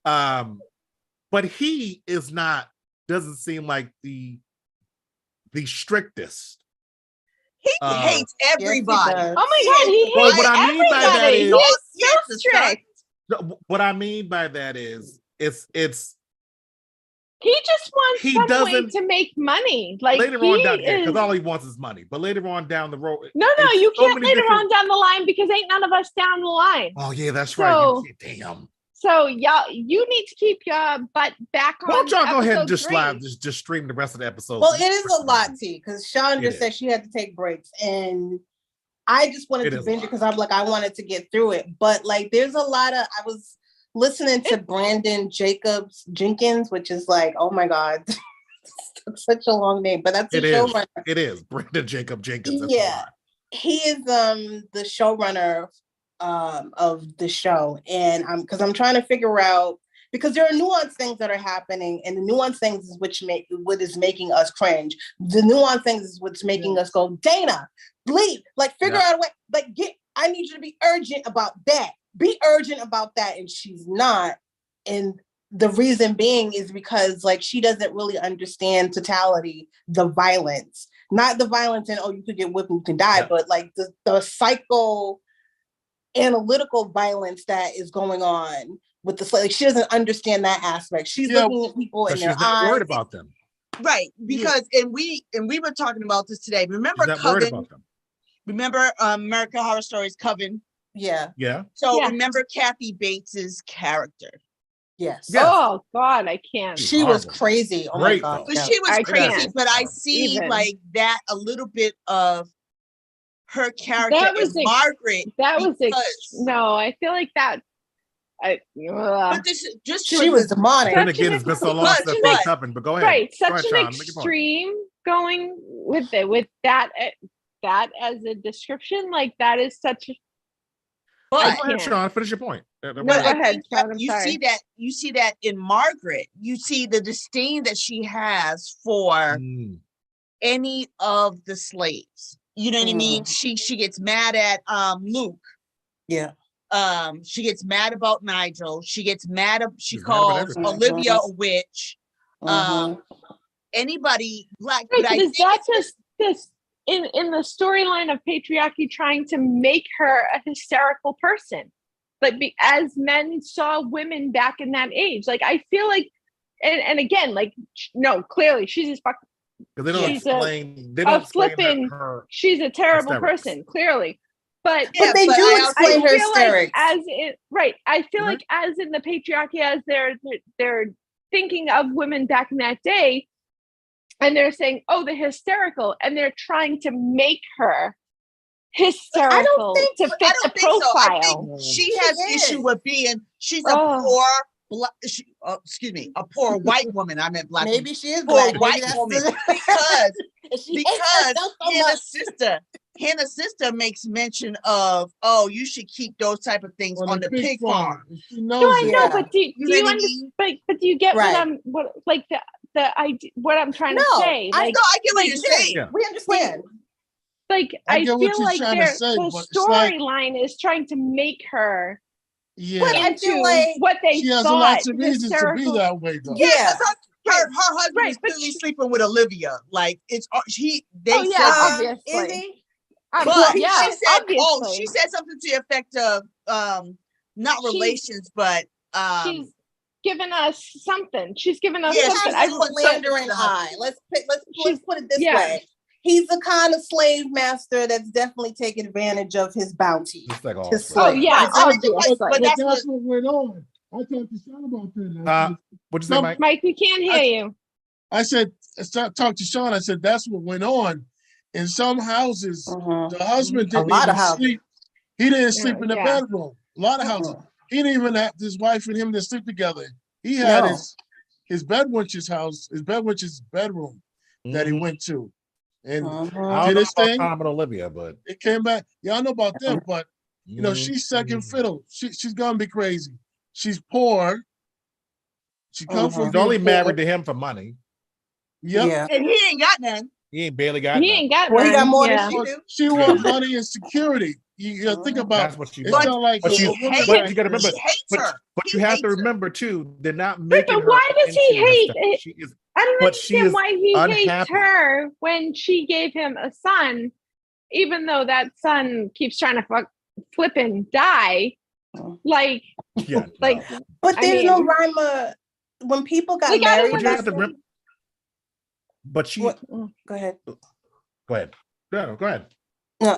but he is not. Doesn't seem like the strictest. He hates everybody. Oh my God, he hates what I mean by that is so strict. What I mean by that is it's he just wants some way to make money. Like later on down here, because all he wants is money. But later on down the road, no, you can't later on down the line because ain't none of us down the line. Oh yeah, that's right. Damn. So y'all, you need to keep your butt back on. Why don't y'all go ahead and just just stream the rest of the episode? Well, it is a lot, T, because Shawn just said she had to take breaks, and I just wanted to binge it because I'm like, I wanted to get through it. But like, there's a lot of, I was listening to Brandon Jenkins, which is like, oh my God, such a long name, but that's the showrunner. It is Brandon Jenkins. Yeah, he is the showrunner of the show, and because I'm trying to figure out, because there are nuanced things that are happening, and the nuanced things is what is making us cringe. The nuanced things is what's making us go, Dana, leave, like figure out a way, like I need you to be urgent about that. Be urgent about that, and she's not. And the reason being is because like she doesn't really understand totality, the violence, not the violence and you could get whipped and you can die, but like the psycho analytical violence that is going on with the like she doesn't understand that aspect. She's looking at people in their eyes. She's not worried about them, right? Because and we were talking about this today. Remember Coven? Remember American Horror Stories Coven? Yeah. So remember Kathy Bates's character? Yes. Oh God, I can't. She was crazy. Oh my God. But she was crazy. But I see like that a little bit of her character as Margaret. No, I feel like that. But she was demonic. And again, it's been so long since it's happened. But go ahead. Right, such an extreme going with that as a description. Like that is such. But go ahead, Shawn. Finish your point. No, go ahead, Shawn. You see that in Margaret. You see the disdain that she has for any of the slaves. You know what I mean? She gets mad at Luke. Yeah. She gets mad about Nigel. She gets mad. She calls Olivia a witch. Anybody black. Right, but is that just this in the storyline of patriarchy trying to make her a hysterical person? Like as men saw women back in that age. Like I feel like, and again, like no, clearly she's just fucking. Because they don't explain her. She's a terrible person, clearly. But they do explain her hysterics. I feel like as in the patriarchy, as they're thinking of women back in that day, and they're saying, "Oh, the hysterical," and they're trying to make her hysterical to fit the profile. So. I think she has issue with being. She's a poor. A poor white woman. I meant black. Maybe she is poor black. white woman because Hannah's sister makes mention of, oh, you should keep those type of things on the pig farm. She knows I know, but do you understand? But do you get right. the idea? What I'm trying to say? I get what you're saying. Yeah. We understand. Like I feel like the storyline is trying to make her. Yeah, but I feel like what they she has lots of reasons to be that way, though. Yeah, her husband is clearly sleeping with Olivia. Like it's obviously. Is he? But she said, obviously. She said something to the effect of not relations, but she's given us something. She's given us something. I put slandering eye. Let's put it this way. He's the kind of slave master that's definitely taking advantage of his bounty. Like obviously. But that's what went on. I talked to Shawn about that. What'd you say, Mike? Mike, we can't hear you. I said, talked to Shawn. I said, that's what went on. In some houses, the husband didn't even sleep. He didn't sleep in the bedroom. A lot of houses. He didn't even have his wife and him to sleep together. He had his bedwench's house, his bedwench's bedroom that he went to. And did his thing. Tom and Olivia, but it came back. Yeah, I know about them, but you know, she's second fiddle. She's gonna be crazy. She's poor. She comes from. She's only married to him for money. Yep. Yeah, and he ain't got none. He ain't barely got. He ain't got. Well, he got more than she do. She wants money and security. You gotta think about. That's what she. It's not like. But you gotta remember. But you have to remember too. They're not making. But why does he hate? She is. I don't understand why he hates her when she gave him a son, even though that son keeps trying to flip and die. Like, but there's no rhyme. When people got married, but you have to remember. But she. Go ahead. Go ahead. No, go ahead. No,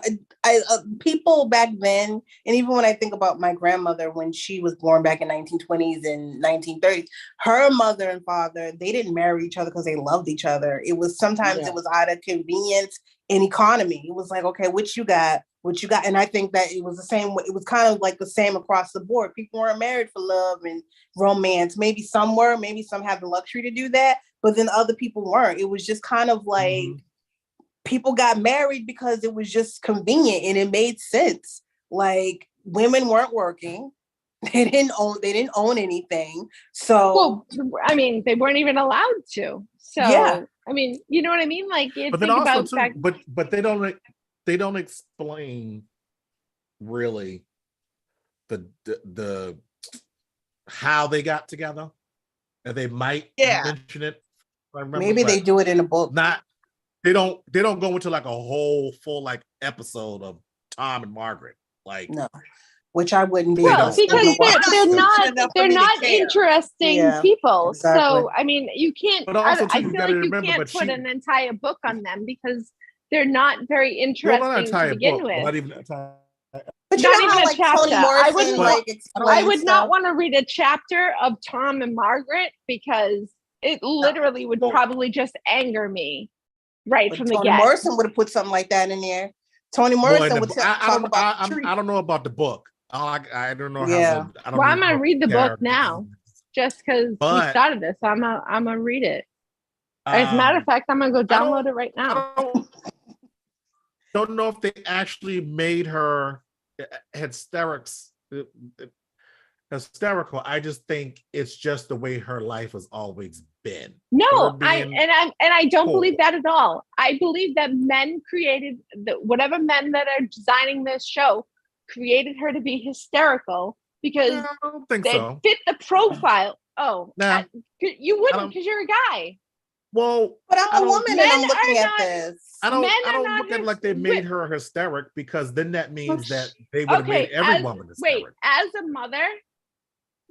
people back then, and even when I think about my grandmother when she was born back in 1920s and 1930s, her mother and father, they didn't marry each other because they loved each other. It was sometimes it was out of convenience and economy. It was like, okay, what you got? And I think that it was the same. It was kind of like the same across the board. People weren't married for love and romance. Maybe some were. Maybe some had the luxury to do that, but then other people weren't. It was just kind of like. People got married because it was just convenient and it made sense. Like women weren't working. They didn't own anything. So I mean, they weren't even allowed to. So I mean, you know what I mean? Like but then also too, but they don't explain really the how they got together. And they might mention it. Maybe they do it in a book. They don't go into like a whole full like episode of Tom and Margaret. Like no, which I wouldn't be. Well, because they're not interesting people. Exactly. So I mean, you can't. But also, I feel like you can't put an entire book on them because they're not very interesting to begin with. Not even an entire. But not even a chapter. I would not want to read a chapter of Tom and Margaret because it literally would probably just anger me. Right from the get. Toni Morrison would have put something like that in there. Toni Morrison would talk about. I don't know about the book. I don't know. Yeah. I'm gonna read the book now, just because we started this. I'm gonna read it. As a matter of fact, I'm gonna go download it right now. Don't know if they actually made her hysterical. I just think it's just the way her life has always been. No, I don't believe that at all. I believe that men created whatever men that are designing this show created her to be hysterical because I don't think they fit the profile. Oh, no, you wouldn't because you're a guy. Well, but I'm a woman and I'm looking at this. I don't look at it like they made her hysteric because then that means that they would have made every woman hysteric. Wait, as a mother,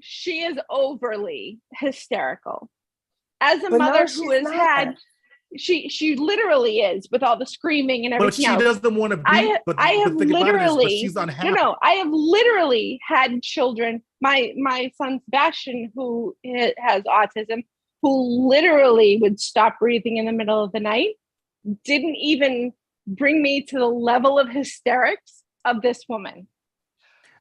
she is overly hysterical. As a mother who has had She literally is, with all the screaming and everything. But she doesn't want to be. I have literally, she's unhappy. No, I have literally had children. My son Sebastian, who has autism, who literally would stop breathing in the middle of the night, didn't even bring me to the level of hysterics of this woman.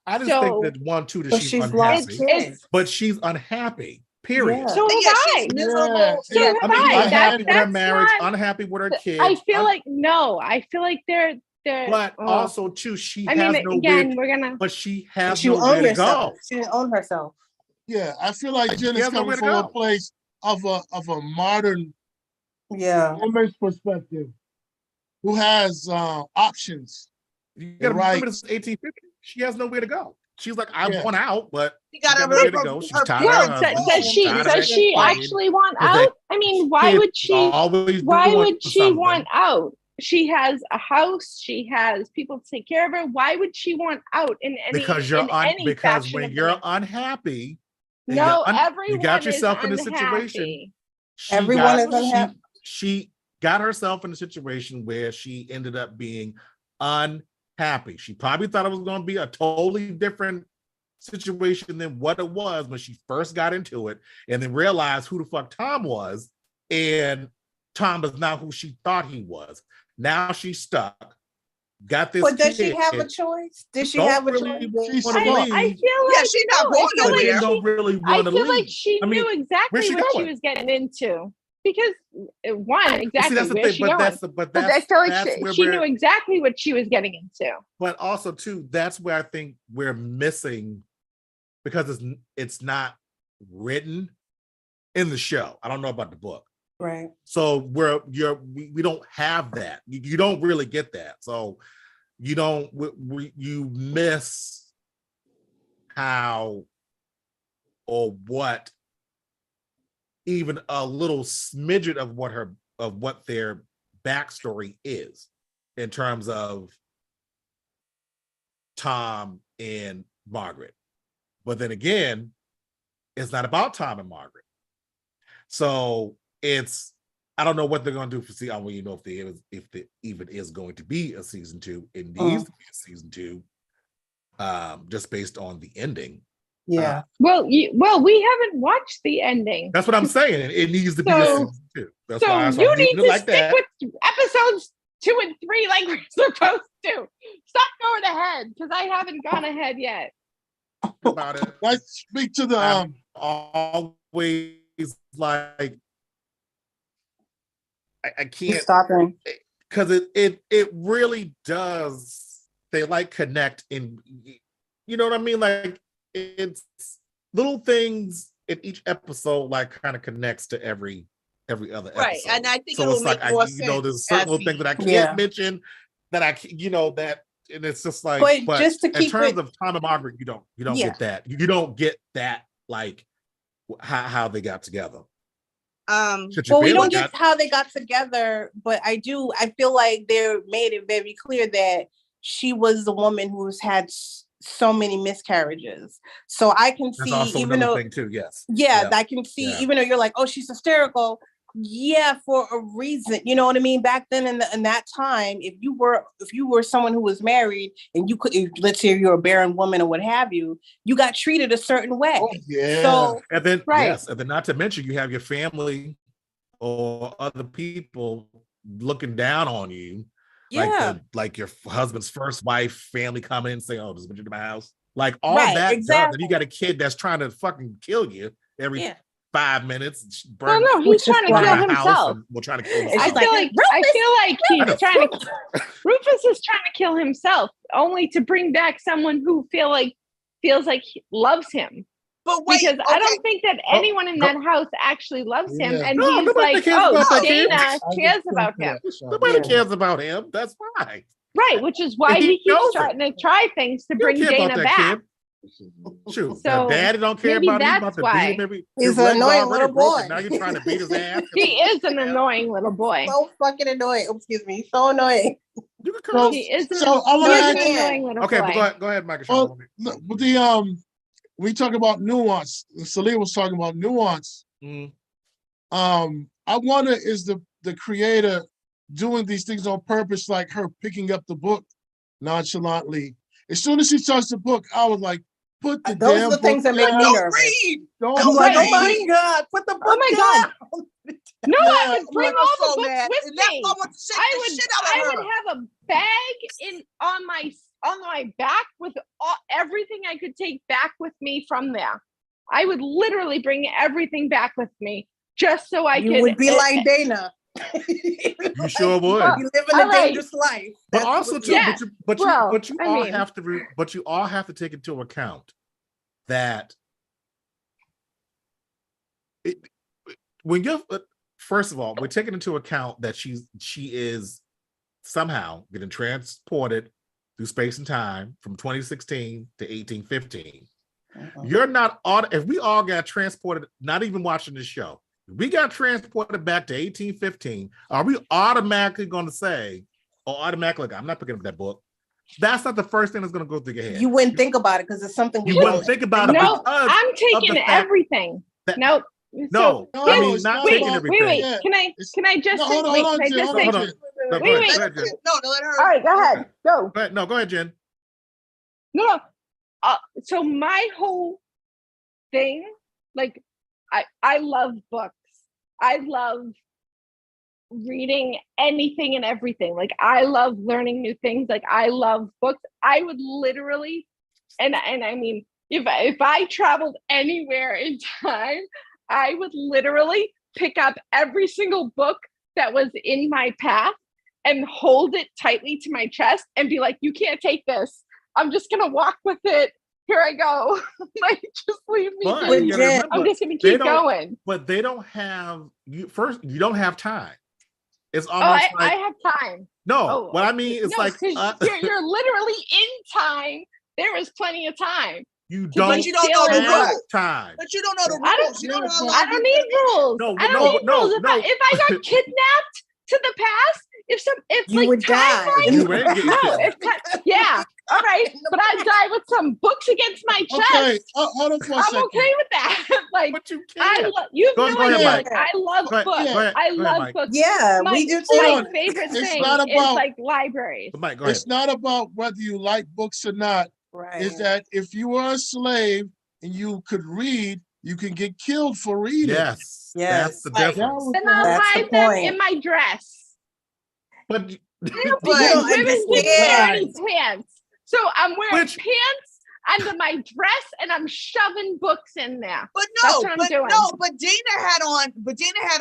I just think that she's unhappy. But she's unhappy. Period. So am I. So am I. Unhappy with her marriage, unhappy with her kids. I feel like they're. But also too, she has no again, but she has nowhere to go. She didn't own herself. Yeah, I feel like Jen is coming from a place of a modern woman's perspective, who has options. You gotta remember this is 1850. She has nowhere to go. She's like, I want out, but she got nowhere to go. She's tired. Does she actually want out? I mean, why would she want out? She has a house. She has people to take care of her. Why would she want out in any? Because when you're unhappy, everyone you got yourself in a situation. Everyone is unhappy. She got herself in a situation where she ended up being unhappy. She probably thought it was going to be a totally different situation than what it was when she first got into it, and then realized who the fuck Tom was, and Tom is not who she thought he was. Now she's stuck. Got this. But does she have a choice? Did she have a choice? I feel like she's not going anywhere. Don't really want to leave. I feel like she knew exactly what she was getting into. Because exactly where she going. I feel like she knew exactly what she was getting into. But also too, that's where I think we're missing, because it's not written in the show. I don't know about the book. Right. So we don't have that. You don't really get that. So you miss how or what even a little smidget of what their backstory is in terms of Tom and Margaret. But then again, it's not about Tom and Margaret. So I don't know what they're going to do for season. I don't even know if there even is going to be a season 2. It needs to be a season 2, just based on the ending. Yeah. Well, we haven't watched the ending. That's what I'm saying. It needs to be a season 2. That's why you need to stick with episodes 2 and 3 like we're supposed to. Stop going ahead, because I haven't gone ahead yet. About it. Let's speak to the always like I can't stop him, because it really does. They like connect in, you know what I mean? Like it's little things in each episode, like kind of connects to every other episode. Right, and I think so it'll it's make like more sense. There's certain little things that I can't mention that and it's just like, but just to keep in terms of Tom and Margaret, you don't get that. You don't get that, like how they got together. Well, we don't get how they got together, but I feel like they made it very clear that she was the woman who's had so many miscarriages. So I can see, even though thing too, yes. I can see, even though you're like, oh, she's hysterical. Yeah, for a reason. You know what I mean? Back then in that time, if you were someone who was married and you could, let's say you're a barren woman or what have you, you got treated a certain way. Oh, yeah. So and then and then not to mention you have your family or other people looking down on you. Yeah. Like your husband's first wife, family coming in and saying, oh, this is what you do in my house. Like all that stuff. Then you got a kid that's trying to fucking kill you every 5 minutes. No, he's trying to kill himself. We're trying to kill himself. I feel like he's trying to. Rufus is trying to kill himself, only to bring back someone who feels like he loves him. But wait, because I don't think that anyone in that house actually loves him, and he's like, oh, Dana cares about him. Nobody cares about him. That's why. Right, which is why he keeps trying to try things to bring Dana back. Shoot, so Daddy don't care about him. About to beat him. He's an annoying little boy. Now you're trying to beat his ass. He is an annoying little boy. So fucking annoying. Excuse me. So annoying. He is an annoying little boy. Okay, go ahead, Michael. We talk about nuance. Saleia was talking about nuance. Mm. I wonder, is the the creator doing these things on purpose, like her picking up the book nonchalantly. As soon as she touched the book, I was like, put the those damn are the things that make me nervous. Read. Don't like, read. oh my God, put the book Oh my down. God. No, I would bring all the books mad. with And that's me. why I want to shake the shit out of I her. would have a bag on my back with everything I could take back with me from there. I would literally bring everything back with me just so I could. You would be like Dana. You sure would. You living a dangerous life. But also too, Yeah. but you I all mean- have to take into account that when you're first of all, we're taking into account that she is somehow getting transported through space and time from 2016 to 1815. You're not if we all got transported, not even watching the show, we got transported back to 1815, are we automatically going to say, or automatically, like, I'm not picking up that book? That's not the first thing that's going to go through your head. You wouldn't think about it because it's something you wouldn't think about it. No, I'm taking everything. Nope. No, I mean, not taking everything. Wait. Can I just say? Wait, let her. All right, go ahead. Go. No, go ahead, Jen. No. So my whole thing, like, I love books. I love reading anything and everything. Like, I love learning new things. Like, I love books. I would literally, and I mean, if I traveled anywhere in time, I would literally pick up every single book that was in my path and hold it tightly to my chest and be like, you can't take this. I'm just going to walk with it. Here I go. Like, just leave me. Remember, I'm just going to keep going. But they don't have, you don't have time. It's almost I have time. No, what I mean is like. You're literally in time. There is plenty of time. You don't know the rules. Time. But you don't know the rules. I don't need rules. I don't need rules. If I got kidnapped to the past, if you like would die. Yeah. All right, but I die with some books against my chest. Okay, hold on for a second. I'm okay with that. Like, but you can't. You have no idea. Like, I love books. I love books. Yeah, we do too. My favorite thing is like libraries. Mike, go ahead. It's not about whether you like books or not. Right. Is that if you were a slave and you could read, you can get killed for reading. Yes. That's the difference. And I'll hide them in my dress. But women didn't wear any pants. So I'm wearing pants under my dress and I'm shoving books in there. But Dina had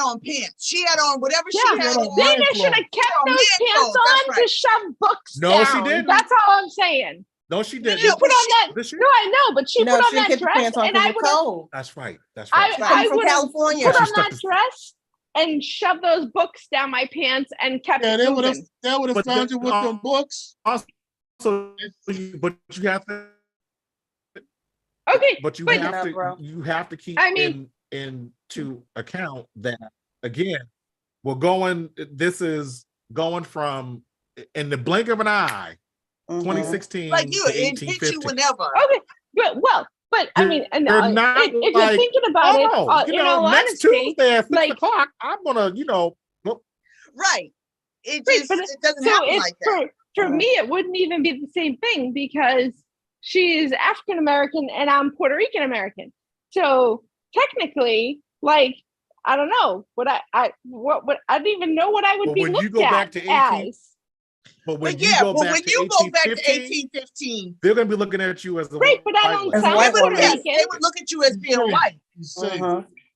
on pants. She had on whatever she had on. Dina should have kept those pants on to shove books down. No, she didn't. That's all I'm saying. No, she didn't. She put on that. No, I know, but she put on that dress, and I would. That's right. I from California. Put on that dress and shove those books down my pants and kept it moving. They would have found you with them books. Also, but you have to. Okay, but you have to keep into account that again, this is going from in the blink of an eye. 2016, like you, it hit you whenever. Okay, but I mean, if you're thinking about it, next Tuesday at 6 o'clock, I'm gonna, right. It doesn't happen like that. For me, it wouldn't even be the same thing because she's African American and I'm Puerto Rican American. So technically, like, I don't know what I don't even know what I would be looked at as. But when you go back to 1815, they're going to be looking at you as the right, but I don't sound Puerto Rican. They would look at you as being white.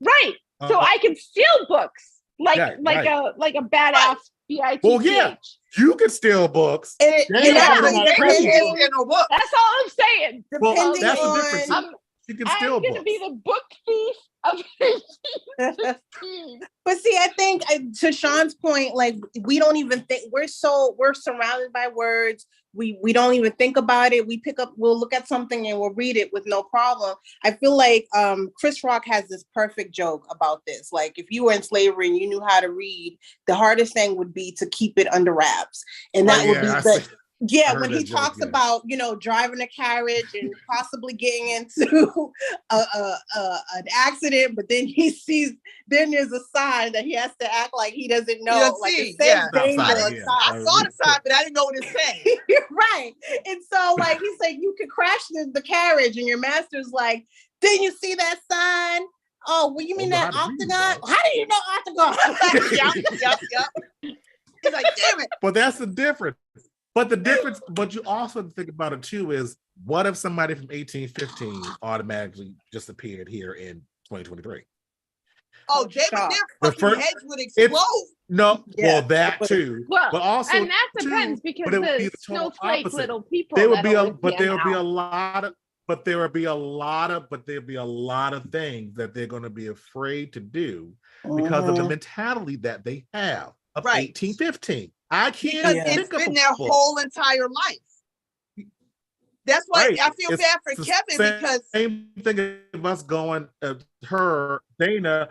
Right. So I can steal books like a badass BITCH. Well, yeah, you can steal books. That's all I'm saying. Well, that's the difference. You can steal books. I'm going to be the book thief of 1815. But see, I think to Shawn's point, like, we don't even think we're surrounded by words. We don't even think about it. We'll look at something and we'll read it with no problem. I feel like Chris Rock has this perfect joke about this. Like, if you were in slavery and you knew how to read, the hardest thing would be to keep it under wraps. And that would be Yeah, when he talks about, driving a carriage and possibly getting into an accident, but then he sees, then there's a sign that he has to act like he doesn't know. It says danger. I saw the sign, but I didn't know what it said. Right. And so he's like, you could crash the carriage, and your master's like, didn't you see that sign? Oh, well, you mean that octagon? How do you know octagon? Yep. He's like, damn it. But that's the difference. But you also think about it too is, what if somebody from 1815 automatically just appeared here in 2023? Oh, their fucking heads would explode. Well, that too. Well, but also, and that depends because the snowflake little people. There would be a lot of things that they're going to be afraid to do because of the mentality that they have of 1815. I can't it's been their whole entire life. That's why I feel bad for Kevin because same thing of us going Dana.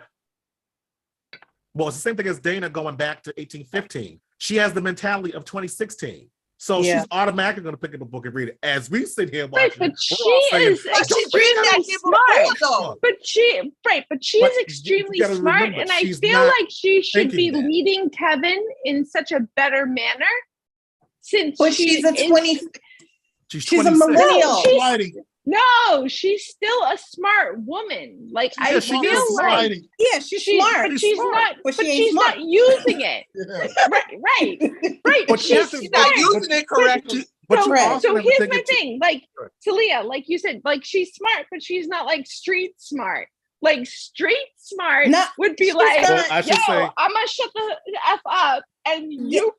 Well, it's the same thing as Dana going back to 1815. She has the mentality of 2016. So she's automatically going to pick up a book and read it. As we sit here watching, but she is extremely smart. But she is extremely smart, and I feel like she should be leading Kevin in such a better manner. Since she's a 20, she's a millennial. No, she's still a smart woman. I feel like she's smart. But she's not. But she's not using it. Right. But she's not using it correctly. So here's my thing. Saleia, like you said, she's smart, but she's not street smart. Street smart would be I'm gonna shut the F up, and you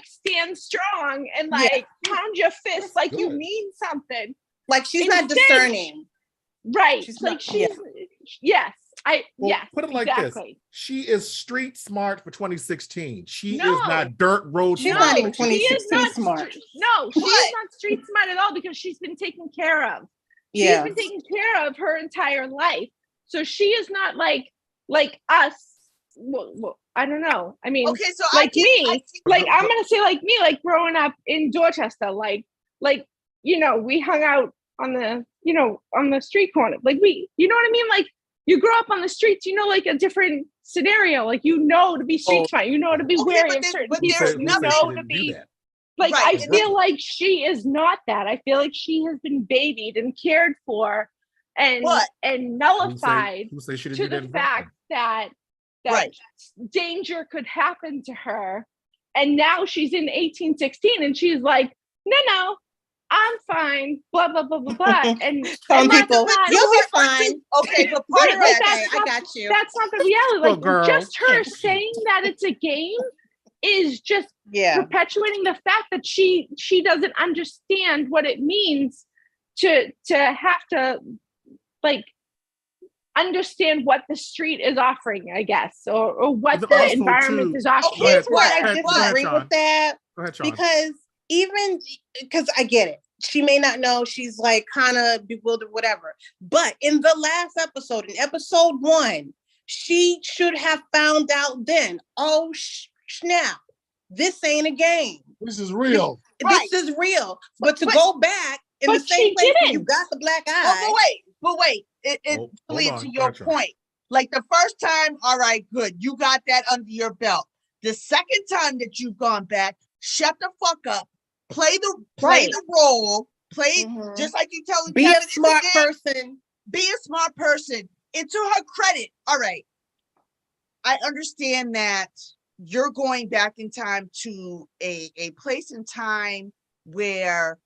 stand strong and pound your fist like you mean something. She's not discerning. Right. She's put it like this. She is street smart for 2016. She is not dirt road smart. She's not even 2016 smart. No, she is not street smart at all because she's been taken care of. She's been taken care of her entire life. So she is not like us. Well, I don't know. I mean, okay, so I'm gonna say me, growing up in Dorchester, we hung out on the street corner. You know what I mean? You grow up on the streets, a different scenario. To be street smart, to be wary of certain people, to be I feel like she is not that. I feel like she has been babied and cared for and nullified to the fact that danger could happen to her. And now she's in 1816 and she's like, no, I'm fine, blah, blah, blah, blah, blah. And some people, you'll be fine. Okay, but part of that, I got you. That's not the reality. Just her saying that it's a game is just perpetuating the fact that she doesn't understand what it means to have to understand what the street is offering, I guess, or what the environment is offering. Here's what I disagree with that. Go ahead, Shawn. Because I get it. She may not know. She's kind of bewildered, whatever. But in the last episode, in episode 1, she should have found out then, oh, snap, this ain't a game. This is real. This is real. But to go back in the same place where you got the black eye. But wait. It leads to your point. The first time, all right, good. You got that under your belt. The second time that you've gone back, shut the fuck up. Play the role. Just like you telling Be Kevin, a smart person. Be a smart person. And to her credit, all right. I understand that you're going back in time to a place in time where,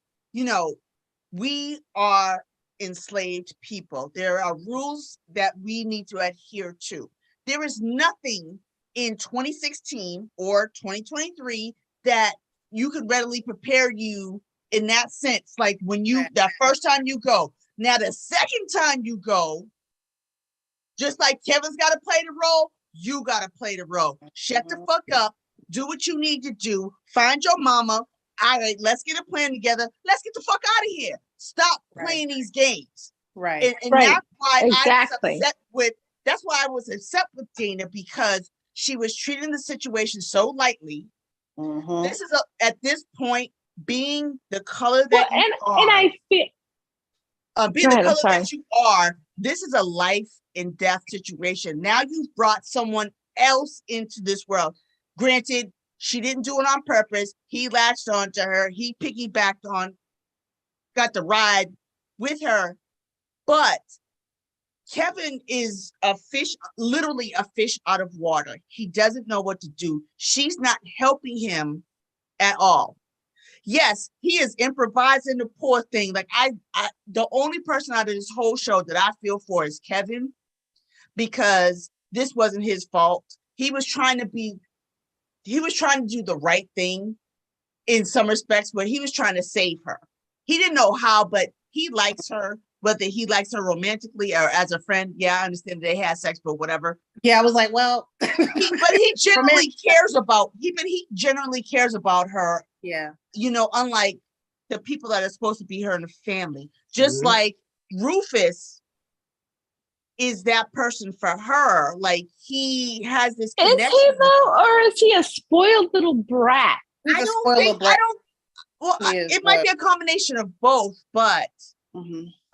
we are enslaved people. There are rules that we need to adhere to. There is nothing in 2016 or 2023 that you could readily prepare you in that sense. When that first time you go. Now, the second time you go, just like Kevin's got to play the role, you got to play the role. Shut the fuck up. Do what you need to do. Find your mama. All right, let's get a plan together. Let's get the fuck out of here. Stop playing these games. Right. And that's why I was upset with Dana, because she was treating the situation so lightly. This is at this point, being the color that you are. And I feel being the color that you are, this is a life and death situation. Now you've brought someone else into this world. Granted, she didn't do it on purpose. He latched onto her. He piggybacked on, got the ride with her. But Kevin is a fish, literally a fish out of water. He doesn't know what to do. She's not helping him at all. Yes, he is improvising the poor thing. Like I the only person out of this whole show that I feel for is Kevin, because this wasn't his fault. He was trying to do the right thing in some respects, but he was trying to save her. He didn't know how, but he likes her, whether he likes her romantically or as a friend. Yeah, I understand they had sex, but whatever. Yeah, I was like, well, but he generally cares about, he generally cares about her. Yeah. You know, unlike the people that are supposed to be her in the family. Just like Rufus is that person for her. Like he has this connection. Is he though, or is he a spoiled little brat? It might be a combination of both, but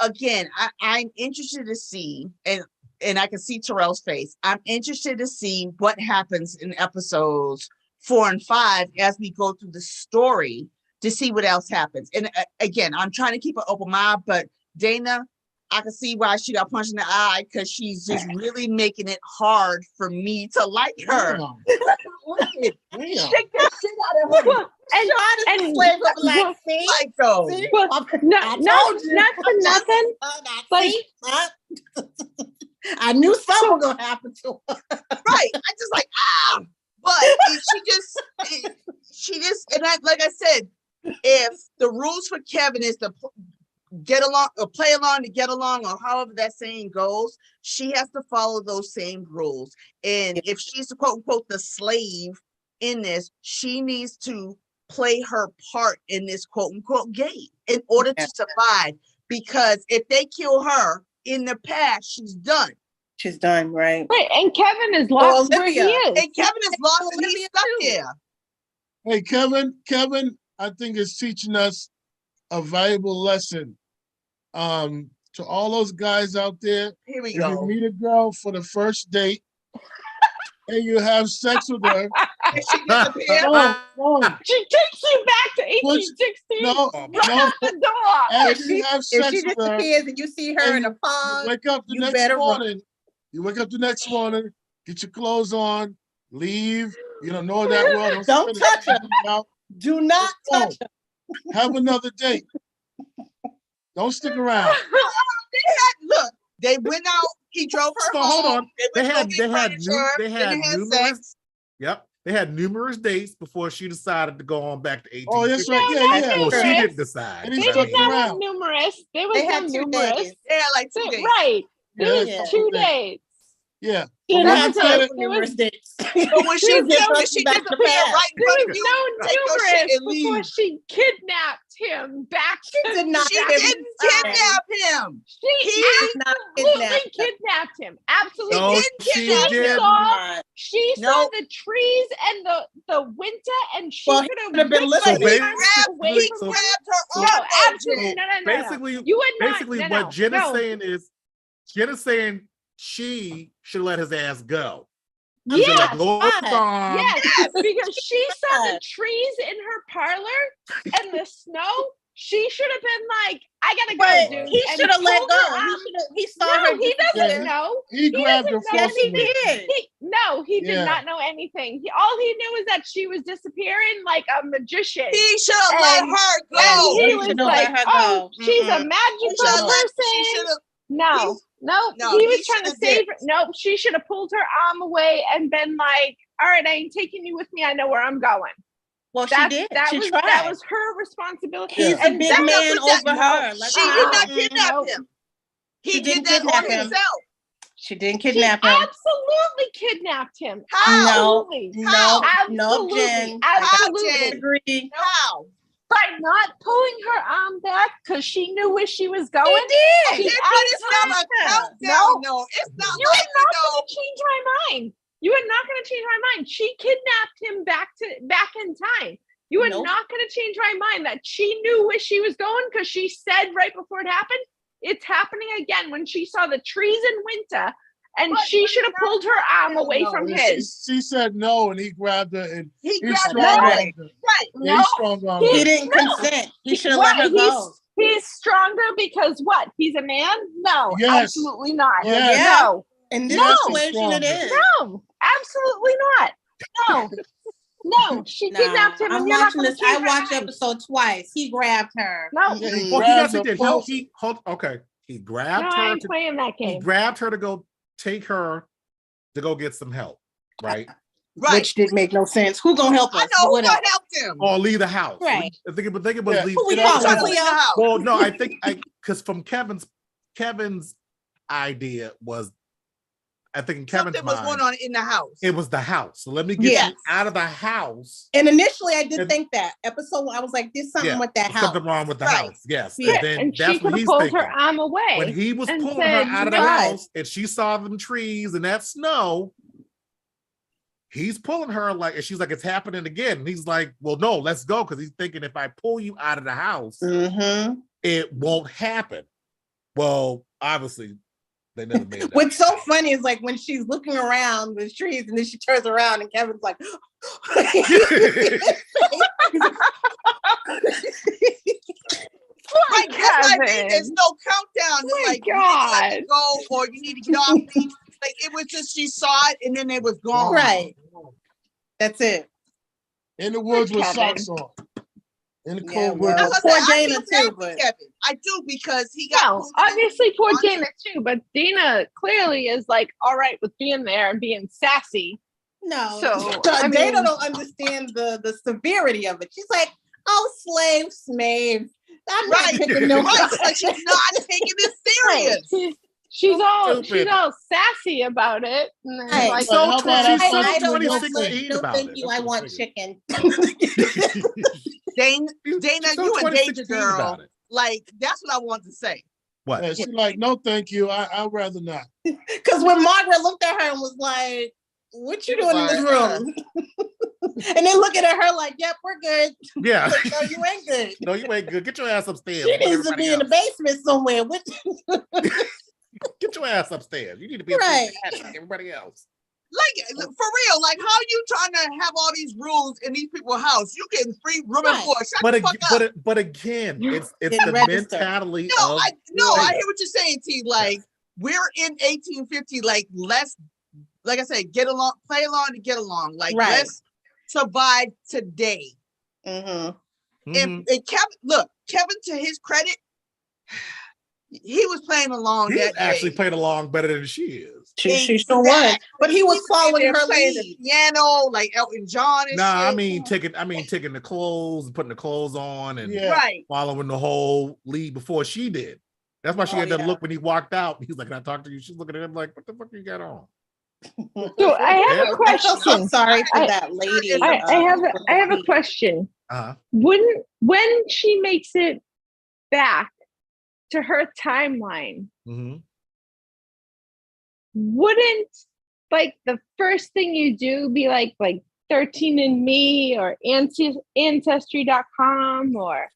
again, I'm interested to see, and I can see Terrell's face. I'm interested to see what happens in episodes 4 and 5 as we go through the story to see what else happens. And again, I'm trying to keep an open mind, but Dana, I can see why she got punched in the eye, because she's just really making it hard for me to like her. Damn. Shake that shit out of her. And not for nothing. Like, I knew something was gonna happen to her. Right. I just like but she just and like I said, if the rules for Kevin is to get along or play along to get along, or however that saying goes, she has to follow those same rules. And if she's quote unquote the slave in this, she needs to play her part in this quote unquote game in order to survive. Because if they kill her in the past, she's done. She's done, right? Right, and Kevin is lost where he is. And Kevin is lost and he's stuck there. Hey, Kevin, I think is teaching us a valuable lesson. To all those guys out there, here we if go. You meet a girl for the first date and you have sex with her. She takes you back to 1816. Right out the door. After you have sex if she with her, disappears and you see her in a pond, you wake up the next morning. You wake up the next morning, get your clothes on, leave. You don't know that well. Don't touch her. Do not touch her. Have another date. Don't stick around. Look, they went out. He drove her home. Hold on. They had numerous. Sex. They had numerous dates before she decided to go on back to 18. Oh, that's right. Yeah. Well, she didn't decide. And he They stuck didn't around. have numerous. They had numerous. They had like 2 days. Right. There was 2 days. Yeah. There was numerous dates. But when she disappeared right in front of you, no numerous before she kidnapped him back. She did not. She didn't kidnap him. She absolutely kidnapped him. Absolutely. No, she did. She saw the trees and the winter, and she could have been grabbed her. No, absolutely. No. Basically, what Jen is saying is, she should let his ass go. Yes, yes, because she saw the trees in her parlor and the snow. She should have been like, I gotta go, dude. He should have let go. He saw her. He doesn't know. He grabbed her. Yes, he did. He did not know anything. All he knew is that she was disappearing like a magician. He should have let her go. And he was like, oh, she's a magical person. He was trying to save her. Nope, she should have pulled her arm away and been like, all right, I ain't taking you with me. I know where I'm going. Well, she did. That was her responsibility. He's a big man over her. She did not kidnap him. He did that on himself. She didn't kidnap him. Absolutely kidnapped him. How? No, Jen. Absolutely. Agree. How? By not pulling her arm back because she knew where she was going. She did. It's not a countdown. No, it's not. You are not going to change my mind. You are not going to change my mind. She kidnapped him back in time. You are not going to change my mind that she knew where she was going because she said right before it happened, it's happening again when she saw the trees in winter and she should have pulled her arm away from his. She said no and he grabbed her and he grabbed her. Right. Yeah, he's strong on He didn't consent. He should have let her go. He's stronger because what? He's a man? No, absolutely not. Yes. No. In this situation, it is. No, absolutely not. No. No, she kidnapped him. I'm watching this. I watched episode twice. He grabbed her. No, he grabbed her. He grabbed her. I ain't playing that game. He grabbed her to go take her to go get some help, right? Right. Which didn't make no sense. Who gonna help us? I know who gonna help them. Or leave the house. Right. I think it was leave. Who we calling? Leave the house. Well, no, I think because from Kevin's idea was, I think in Kevin's something was mind, going on in the house. It was the house. So let me get you out of the house. And initially, I did think that episode. I was like, "There's something with that house. Something wrong with the house." Yes. Yeah. And then and that's she could what have he's pulled thinking. her arm away. When he was pulling said, her out of the house, and she saw them trees and that snow. He's pulling her and she's like, it's happening again. And he's like, well, no, let's go. Because he's thinking if I pull you out of the house, it won't happen. Well, obviously, they never made that. What's so funny is when she's looking around with trees and then she turns around and Kevin's like, Right, that's why there's no countdown. Oh my God. Go or you need to get off these. It was just she saw it and then it was gone. Right. That's it. In the woods with socks on. In the cold weather. Poor Dana too, but Kevin. I do because he got obviously poor Dana too, but Dana clearly is all right with being there and being sassy. No, so Dana don't understand the severity of it. She's like, oh, slave. I'm not taking no she's not taking it serious. She's all sassy about it. And then I don't think you. I want chicken. Dana, you a danger girl. That's what I want to say. What? Yeah, she's like, no, thank you. I'd rather not. Because when Margaret looked at her and was like, what you doing in this room? And then looking at her like, yep, we're good. Yeah. No, you ain't good. No, you ain't good. Get your ass upstairs. She needs to be in the basement somewhere. Get your ass upstairs. You need to be right. Like everybody else. For real, how you trying to have all these rules in these people's house? You getting free room and board. Shut the fuck up. But again, it's the mentality. I hear what you're saying, T. We're in 1850. Let's, like I said, get along, play along to get along. Let's survive today. Mm-hmm. And Kevin, to his credit, he was playing along. He's actually playing along better than she is. She sure was, but he was following her playing lead. the piano like Elton John and shit. I mean taking the clothes and putting the clothes on and following the whole lead before she did. That's why she had that look when he walked out. He's like, "Can I talk to you?" She's looking at him like, "What the fuck you got on?" So I have a question. I'm sorry for that lady. I have a question. When she makes it back to her timeline, wouldn't the first thing you do be like 13andMe or Ancestry.com or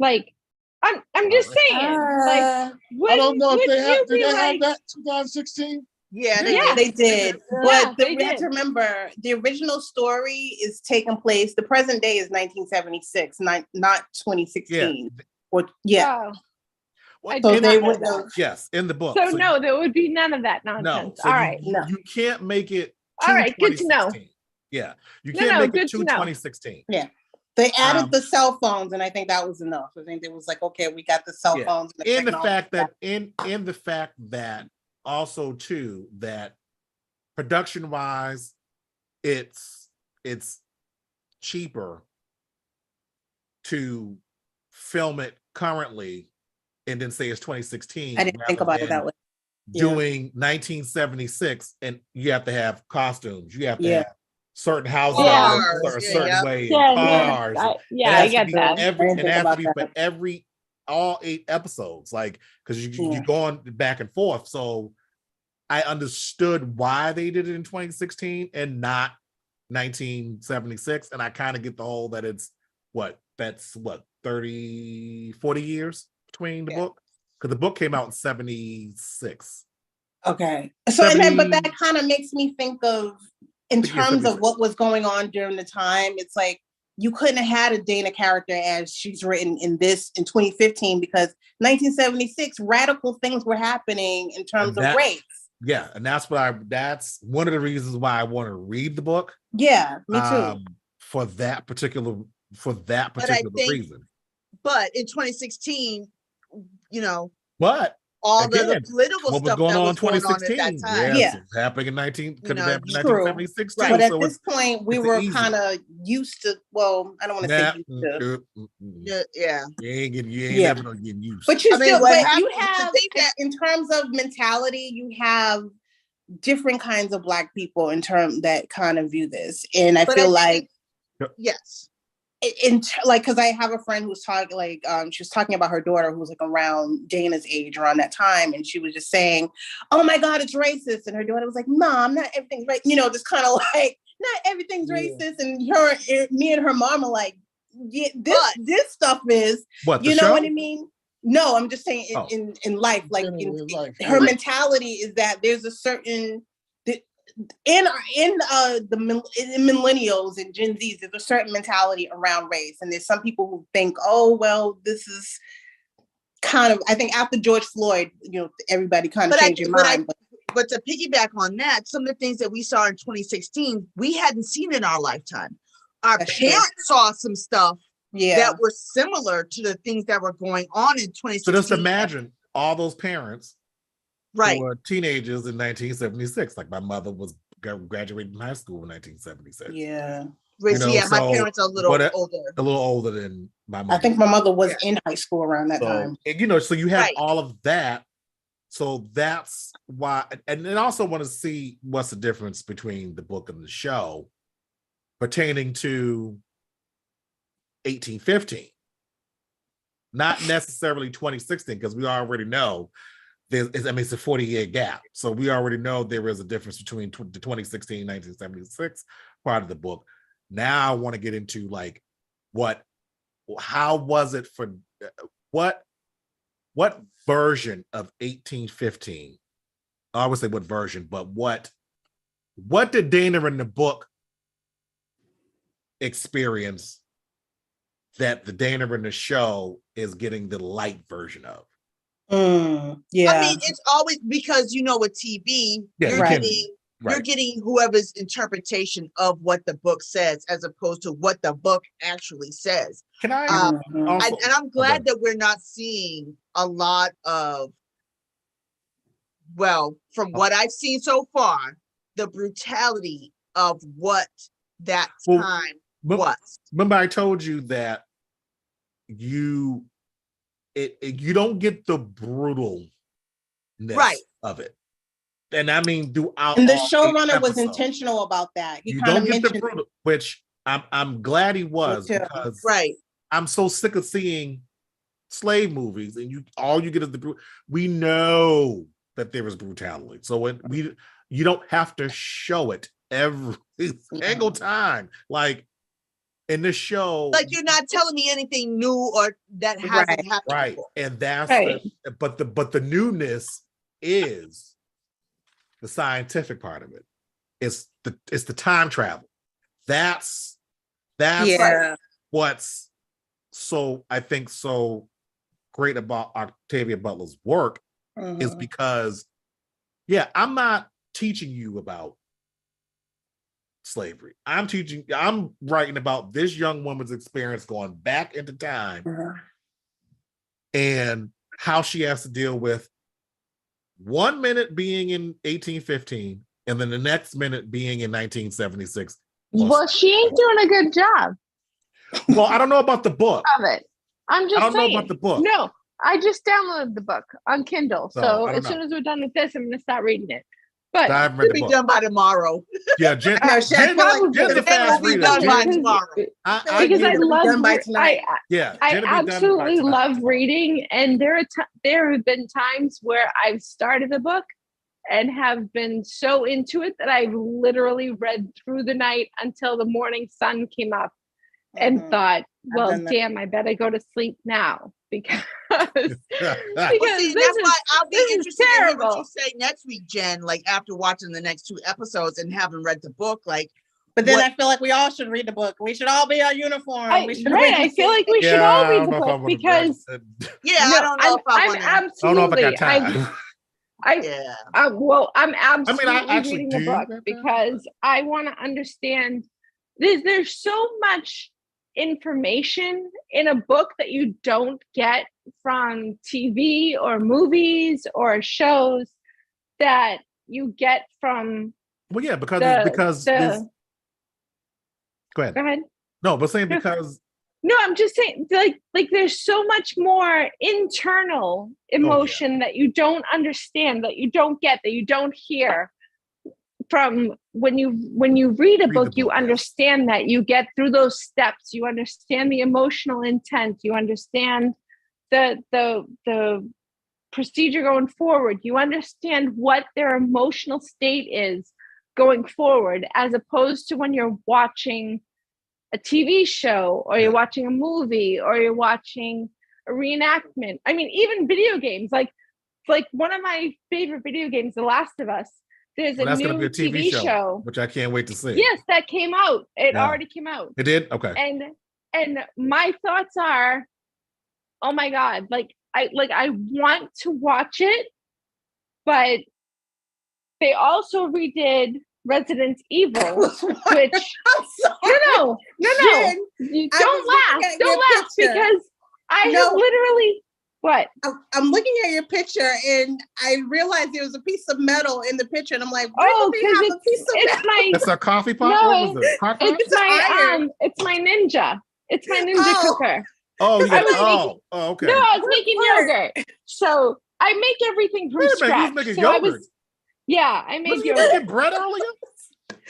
I'm just saying I don't know if they have. Did they have that 2016? Yeah, they did. But we have to remember the original story is taking place. The present day is 1976, not 2016. So they would yes, in the book. So no, there would be none of that nonsense. No, all right. You can't make it. All right, good to know. Yeah, you can't make it to 2016. Yeah. They added the cell phones, and I think that was enough. I think it was okay, we got the cell phones. And the fact that also too that production wise, it's cheaper to film it currently and then say it's 2016. I didn't think about it that way. Doing 1976, and you have to have costumes. You have to have certain houses a certain way, cars. I get that. It has to be for all 8 episodes, because you're going back and forth. So I understood why they did it in 2016 and not 1976, and I kind of get the whole that it's that's 30, 40 years between the book? Because the book came out in 76. Okay. So, but that kind of makes me think of, in terms of what was going on during the time, it's like, you couldn't have had a Dana character as she's written in 2015, because 1976, radical things were happening in terms of race. Yeah, and that's one of the reasons why I want to read the book. Yeah, me too. For that particular reason. But in 2016, but all the political stuff going that on was going on at that time. Yes, it's happening in 1976 too. But at this point, we were kind of used to. Well, I don't want to say used to. Yeah. You ain't never gonna get used. But you still, you have, in terms of mentality, you have different kinds of Black people that kind of view this, and I feel like yes. Because I have a friend who's talking, she was talking about her daughter who was like around Dana's age around that time, and she was just saying, "Oh my God, it's racist," and her daughter was like, "Mom, not everything's right," just kind of like, not everything's racist, and me and her mom are like, yeah, this stuff is, what you know show? what I mean? No, I'm just saying in life, like her mentality is that there's a certain. In millennials and Gen Zs, there's a certain mentality around race, and there's some people who think, oh well, this is kind of. I think after George Floyd, everybody kind of changed your mind. But to piggyback on that, some of the things that we saw in 2016, we hadn't seen in our lifetime. Our parents saw some stuff that were similar to the things that were going on in 2016. So just imagine all those parents. Right. Who were teenagers in 1976. Like my mother was graduating from high school in 1976. Yeah. My parents are a little older. A little older than my mother. I think my mother was in high school around that time. And, so you have all of that. So that's why, and then also want to see what's the difference between the book and the show pertaining to 1815. Not necessarily 2016, because we already know it's a 40-year gap. So we already know there is a difference between the 2016 and 1976 part of the book. Now I want to get into how was it for what version of 1815? I would say what version, but what did Dana in the book experience that the Dana in the show is getting the light version of? Yeah. I mean, it's always because with TV, you're getting whoever's interpretation of what the book says, as opposed to what the book actually says. Can I? And I'm glad that we're not seeing a lot of, from what I've seen so far, the brutality of what that time was. Remember, I told you that you don't get the brutalness of it. And I mean, throughout. And the showrunner was intentional about that. You don't get the brutal, which I'm glad he was, because I'm so sick of seeing slave movies and all you get is the brutal. We know that there is brutality, so you don't have to show it every single time. Like in the show, like you're not telling me anything new or that hasn't happened before. And that's but the newness is the scientific part of it. It's the time travel. That's what's so, I think, so great about Octavia Butler's work is because I'm not teaching you about slavery. I'm writing about this young woman's experience going back into time and how she has to deal with 1 minute being in 1815 and then the next minute being in 1976. Well, she ain't doing a good job. Well, I don't know about the book. Of it. I'm just saying. I don't know about the book. No, I just downloaded the book on Kindle. So as soon as we're done with this, I'm going to start reading it. But it'll be done by tomorrow. Yeah, Jen's a fast reader. Done by tomorrow. Because I love I absolutely love reading, and there have been times where I've started a book and have been so into it that I've literally read through the night until the morning sun came up. and thought, well, damn, I better go to sleep now because see, that's why I'll be interested in hearing what you say next week, Jen, like after watching the next 2 episodes and having read the book, like. But then I feel like we all should read the book. We should all be our uniform. I feel like we should all read the book because I don't know if I want to. I don't know if I got time. I'm absolutely reading the book because I want to understand. There's so much information in a book that you don't get from TV or movies or shows that you get from. Well, yeah, because go ahead. No, but saying because. No, I'm just saying, like there's so much more internal emotion that you don't understand, that you don't get, that you don't hear from when you read a book. You understand that you get through those steps. You understand the emotional intent. You understand the procedure going forward. You understand what their emotional state is going forward, as opposed to when you're watching a TV show or you're watching a movie or you're watching a reenactment. I mean, even video games, like one of my favorite video games, The Last of Us. There's a new TV show, which I can't wait to see. Yes, that came out. It already came out. It did? Okay. And my thoughts are, oh my God, I want to watch it, but they also redid Resident Evil, which no, you don't laugh because I have literally what? I'm looking at your picture and I realized there was a piece of metal in the picture, and I'm like, why do they have a piece of metal? It's a coffee pot. No, what was it? It's my Ninja. It's my Ninja cooker. Oh, okay. No, I was making yogurt. So I make everything from scratch. You was making yogurt. I made yogurt. You making bread earlier?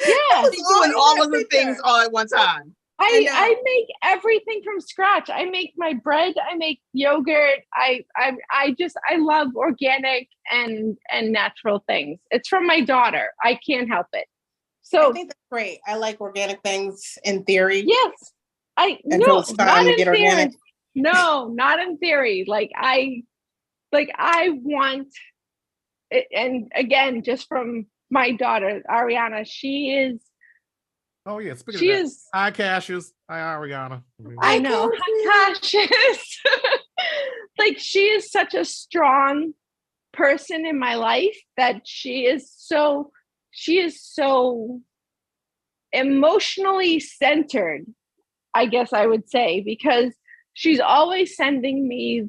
Yeah, doing all of the things all at one time. I make everything from scratch. I make my bread. I make yogurt. I love organic and natural things. It's from my daughter. I can't help it. So I think that's great. I like organic things in theory. Yes, not in theory. Organic. No, not in theory. I want it, and again, just from my daughter Ariana, she is. Oh yeah, she is. Hi, Cassius. Hi, Ariana. I know. Hi, Cassius. She is such a strong person in my life that she is so emotionally centered, I guess I would say, because she's always sending me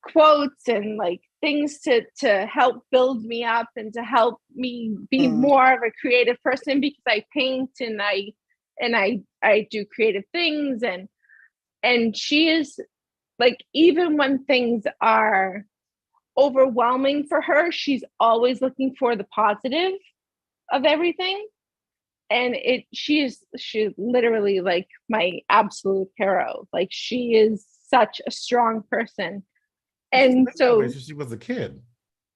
quotes and things to help build me up and to help me be more of a creative person, because I paint and I do creative things, and she is even when things are overwhelming for her, she's always looking for the positive of everything. And she's literally my absolute hero. She is such a strong person. And so she was a kid.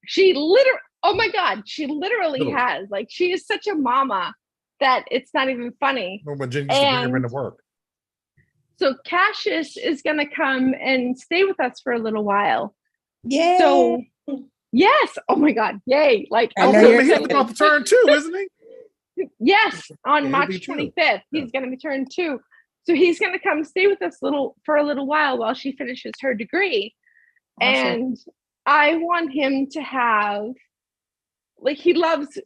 She literally, oh my God, she literally has. She is such a mama that it's not even funny. When Jen used to bring her into work. So Cassius is gonna come and stay with us for a little while. Yay. So yes, oh my God, yay. He's about to turn 2, isn't he? Yes, on March 25th, he's going to be turned 2. So he's going to come stay with us for a little while she finishes her degree. Awesome. And I want him to have, he loves,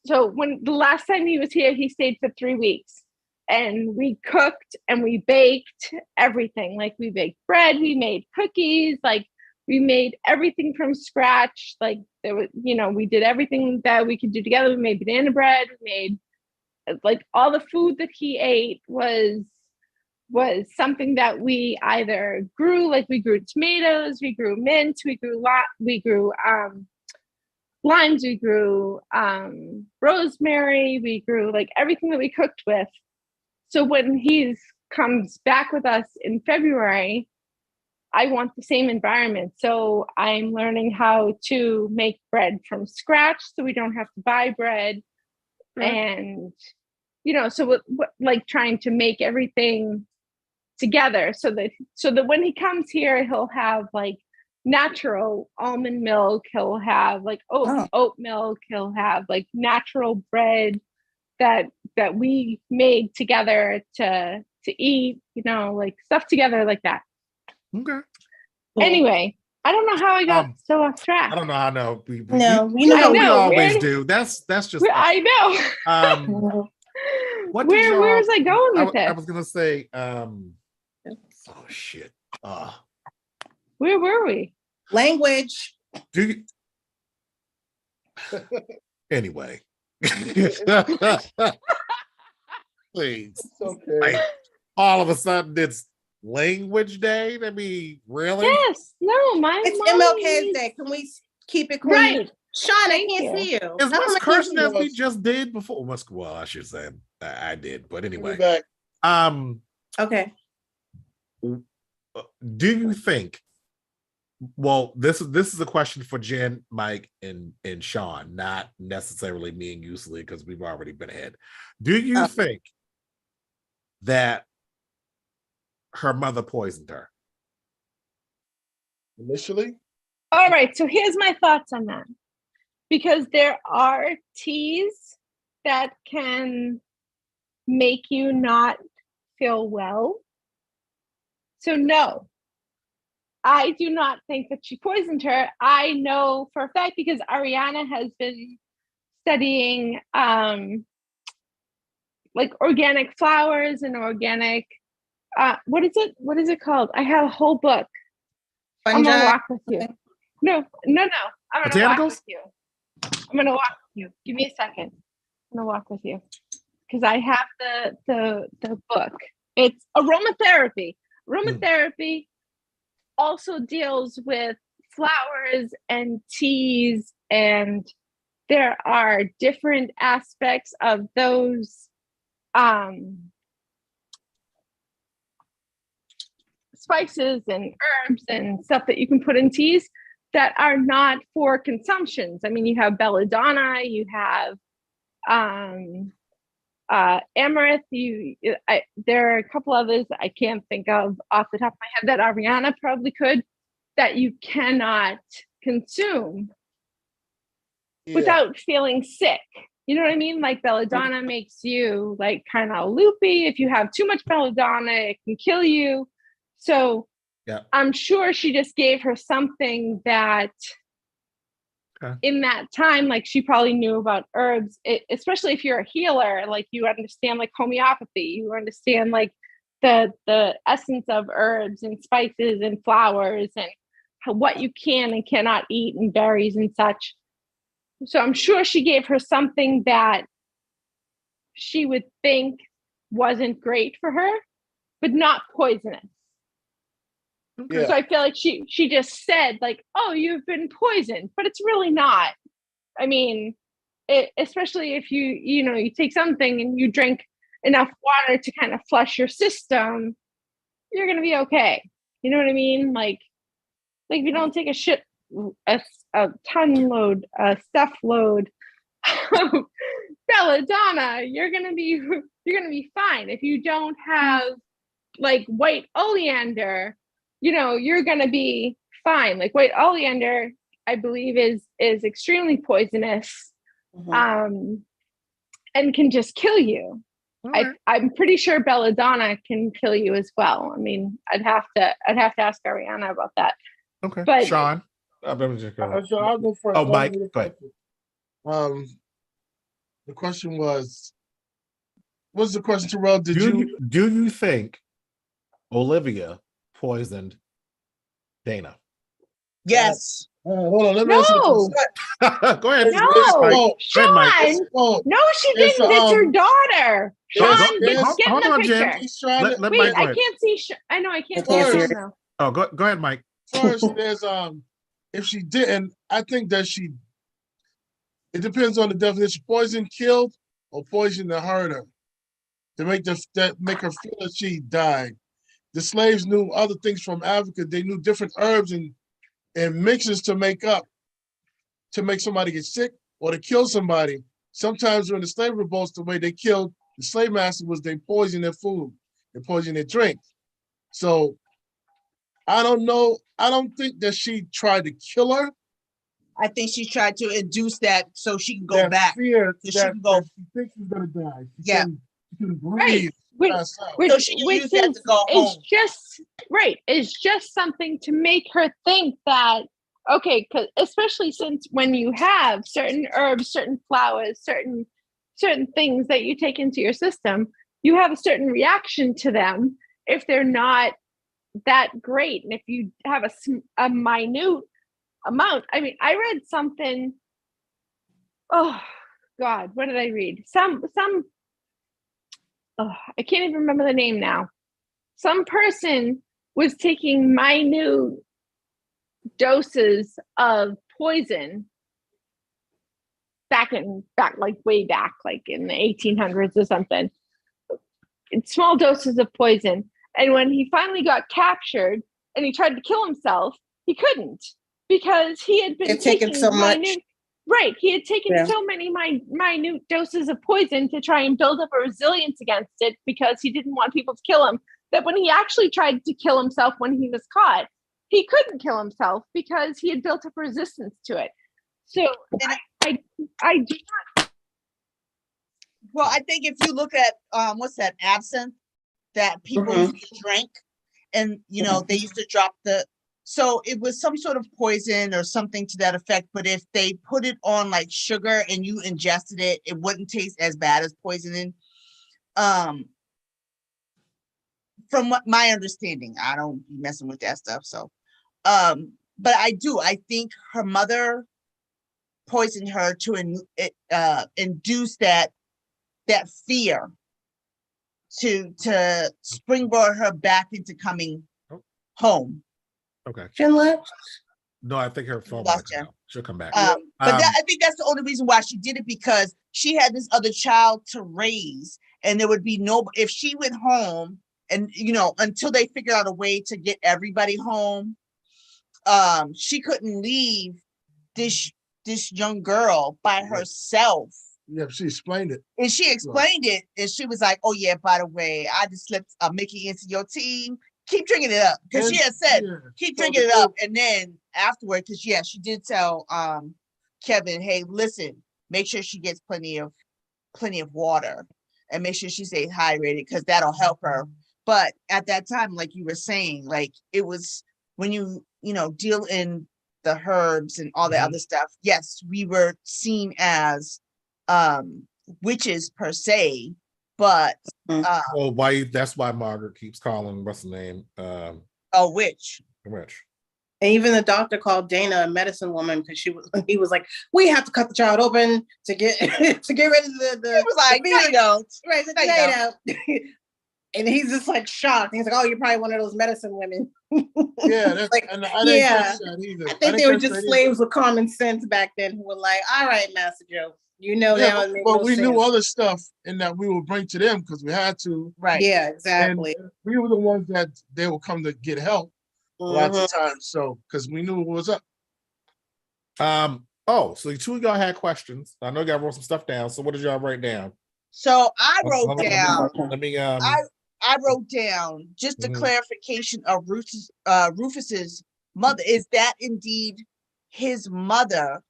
so when the last time he was here, he stayed for 3 weeks. And we cooked and we baked everything. We baked bread, we made cookies, we made everything from scratch. There was, we did everything that we could do together. We made banana bread. We made all the food that he ate was something that we either grew. We grew tomatoes, we grew mint, we grew limes, we grew rosemary, we grew everything that we cooked with. So when he comes back with us in February, I want the same environment. So I'm learning how to make bread from scratch so we don't have to buy bread. And, so trying to make everything together so that when he comes here, he'll have like natural almond milk, he'll have like oat milk, he'll have like natural bread that we made together to eat, like stuff together like that. Okay. Anyway, I don't know how I got so off track. I don't know how. No, we always do. That's just. I know. Where was I going with it? I was gonna say. Oh shit. Where were we? Language. Do you... Anyway. Please. Okay. Like, all of a sudden it's language day? I mean, really? Yes. No, it's MLK's Day. Can we keep it clean? Right. Shawn, I can't see you. Is Miss Kirsten as we just did before? Well, I should say I did, but anyway. Okay. Do you think? Well, this is a question for Jen, Mike, and Shawn, not necessarily me and you, Saleia, because we've already been ahead. Do you think that her mother poisoned her? Initially? All right, so here's my thoughts on that. Because there are teas that can make you not feel well. So no, I do not think that she poisoned her. I know for a fact because Ariana has been studying like organic flowers and organic, what is it called? I have a whole book. I'm gonna walk with you. No. I'm gonna walk with you. I'm gonna walk with you. Give me a second. I'm gonna walk with you because I have the book. It's aromatherapy. Aromatherapy also deals with flowers and teas, and there are different aspects of those spices and herbs and stuff that you can put in teas that are not for consumptions. I mean, you have belladonna, you have amaranth, there are a couple others I can't think of off the top of my head that Ariana probably could, that you cannot consume without feeling sick. You know what I mean? Like belladonna makes you like kind of loopy. If you have too much belladonna, it can kill you. So I'm sure she just gave her something that in that time, like she probably knew about herbs, especially if you're a healer, like you understand like homeopathy, you understand like the essence of herbs and spices and flowers and what you can and cannot eat and berries and such. So I'm sure she gave her something that she would think wasn't great for her, but not poisonous. Yeah. So I feel like she just said like, oh, you've been poisoned, but it's really not. I mean, especially if you take something and you drink enough water to kind of flush your system, you're going to be okay. You know what I mean? Like if you don't take a stuff load of belladonna, you're going to be fine. If you don't have like white oleander, you're going to be fine. Like white oleander, I believe is extremely poisonous, and can just kill you. Right. I'm pretty sure belladonna can kill you as well. I mean, I'd have to ask Ariana about that. Okay. But Shawn. I'll go first. Oh, Mike, go ahead. The question was, what's the question, Terrell? Do you think Olivia poisoned Dana? Yes. Hold on. Let me go ahead. No, Shawn. No, she didn't. It's her daughter. Shawn, get in the picture. Wait, I can't see. I know I can't see her now. Oh, go ahead, Mike. First, there's if she didn't, I think that it depends on the definition. Poison killed or poison that hurt her to make her feel that she died. The slaves knew other things from Africa. They knew different herbs and mixes to make somebody get sick or to kill somebody. Sometimes during the slave revolts, the way they killed the slave master was they poisoned their food, they poisoned their drink. So I don't know. I don't think that she tried to kill her. I think she tried to induce that so she can go back. Fear so she can go. she thinks she's gonna die. She can breathe. Right. So she can use that to go home. It's just something to make her think that, okay, because especially since when you have certain herbs, certain flowers, certain things that you take into your system, you have a certain reaction to them if they're not that great. And if you have a minute amount, I mean, I read something, oh God, what did I read? I can't even remember the name now. Some person was taking minute doses of poison way back, like in the 1800s or something. Small doses of poison. And when he finally got captured and he tried to kill himself, he couldn't because he had been taking so much. Right. He had taken so many minute doses of poison to try and build up a resilience against it because he didn't want people to kill him, that when he actually tried to kill himself when he was caught, he couldn't kill himself because he had built up resistance to it. So I do not. Well, I think if you look at what's that, absinthe that people used to drink, and they used to drop so it was some sort of poison or something to that effect. But if they put it on like sugar and you ingested it, it wouldn't taste as bad as poisoning. From what my understanding, I don't be messing with that stuff. So, but I think her mother poisoned her to induce that fear to springboard her back into coming home. Okay. Jen left? No, I think her phone she'll come back. But I think that's the only reason why she did it, because she had this other child to raise, and there would be if she went home and until they figured out a way to get everybody home, she couldn't leave this young girl by herself. Yeah, she explained it. And she explained it, and she was like, "Oh yeah, by the way, I just slipped Mickey into your team. Keep drinking it up," because she had said, "Keep drinking it up." And then afterward, because she did tell Kevin, "Hey, listen, make sure she gets plenty of water, and make sure she stays hydrated, because that'll help her." But at that time, like you were saying, like it was when you deal in the herbs and all the other stuff. Yes, we were seen as witches per se, but that's why Margaret keeps calling what's the name witch. And even the doctor called Dana a medicine woman because he was like, "We have to cut the child open to get rid of the." He was like, "No, you don't." Right, no, you don't. And he's just like shocked. He's like, "Oh, you're probably one of those medicine women." Yeah, that's like, and I didn't catch that either. I think they were just slaves with common sense back then who were like, "All right, Master Joe, that." But we knew other stuff in that we would bring to them because we had to. Right. Yeah, exactly. And we were the ones that they would come to get help lots of times. So because we knew what was up. So the two of y'all had questions. I know y'all wrote some stuff down. So what did y'all write down? So I wrote down. Let me I wrote down just a clarification of Rufus's mother. Is that indeed his mother?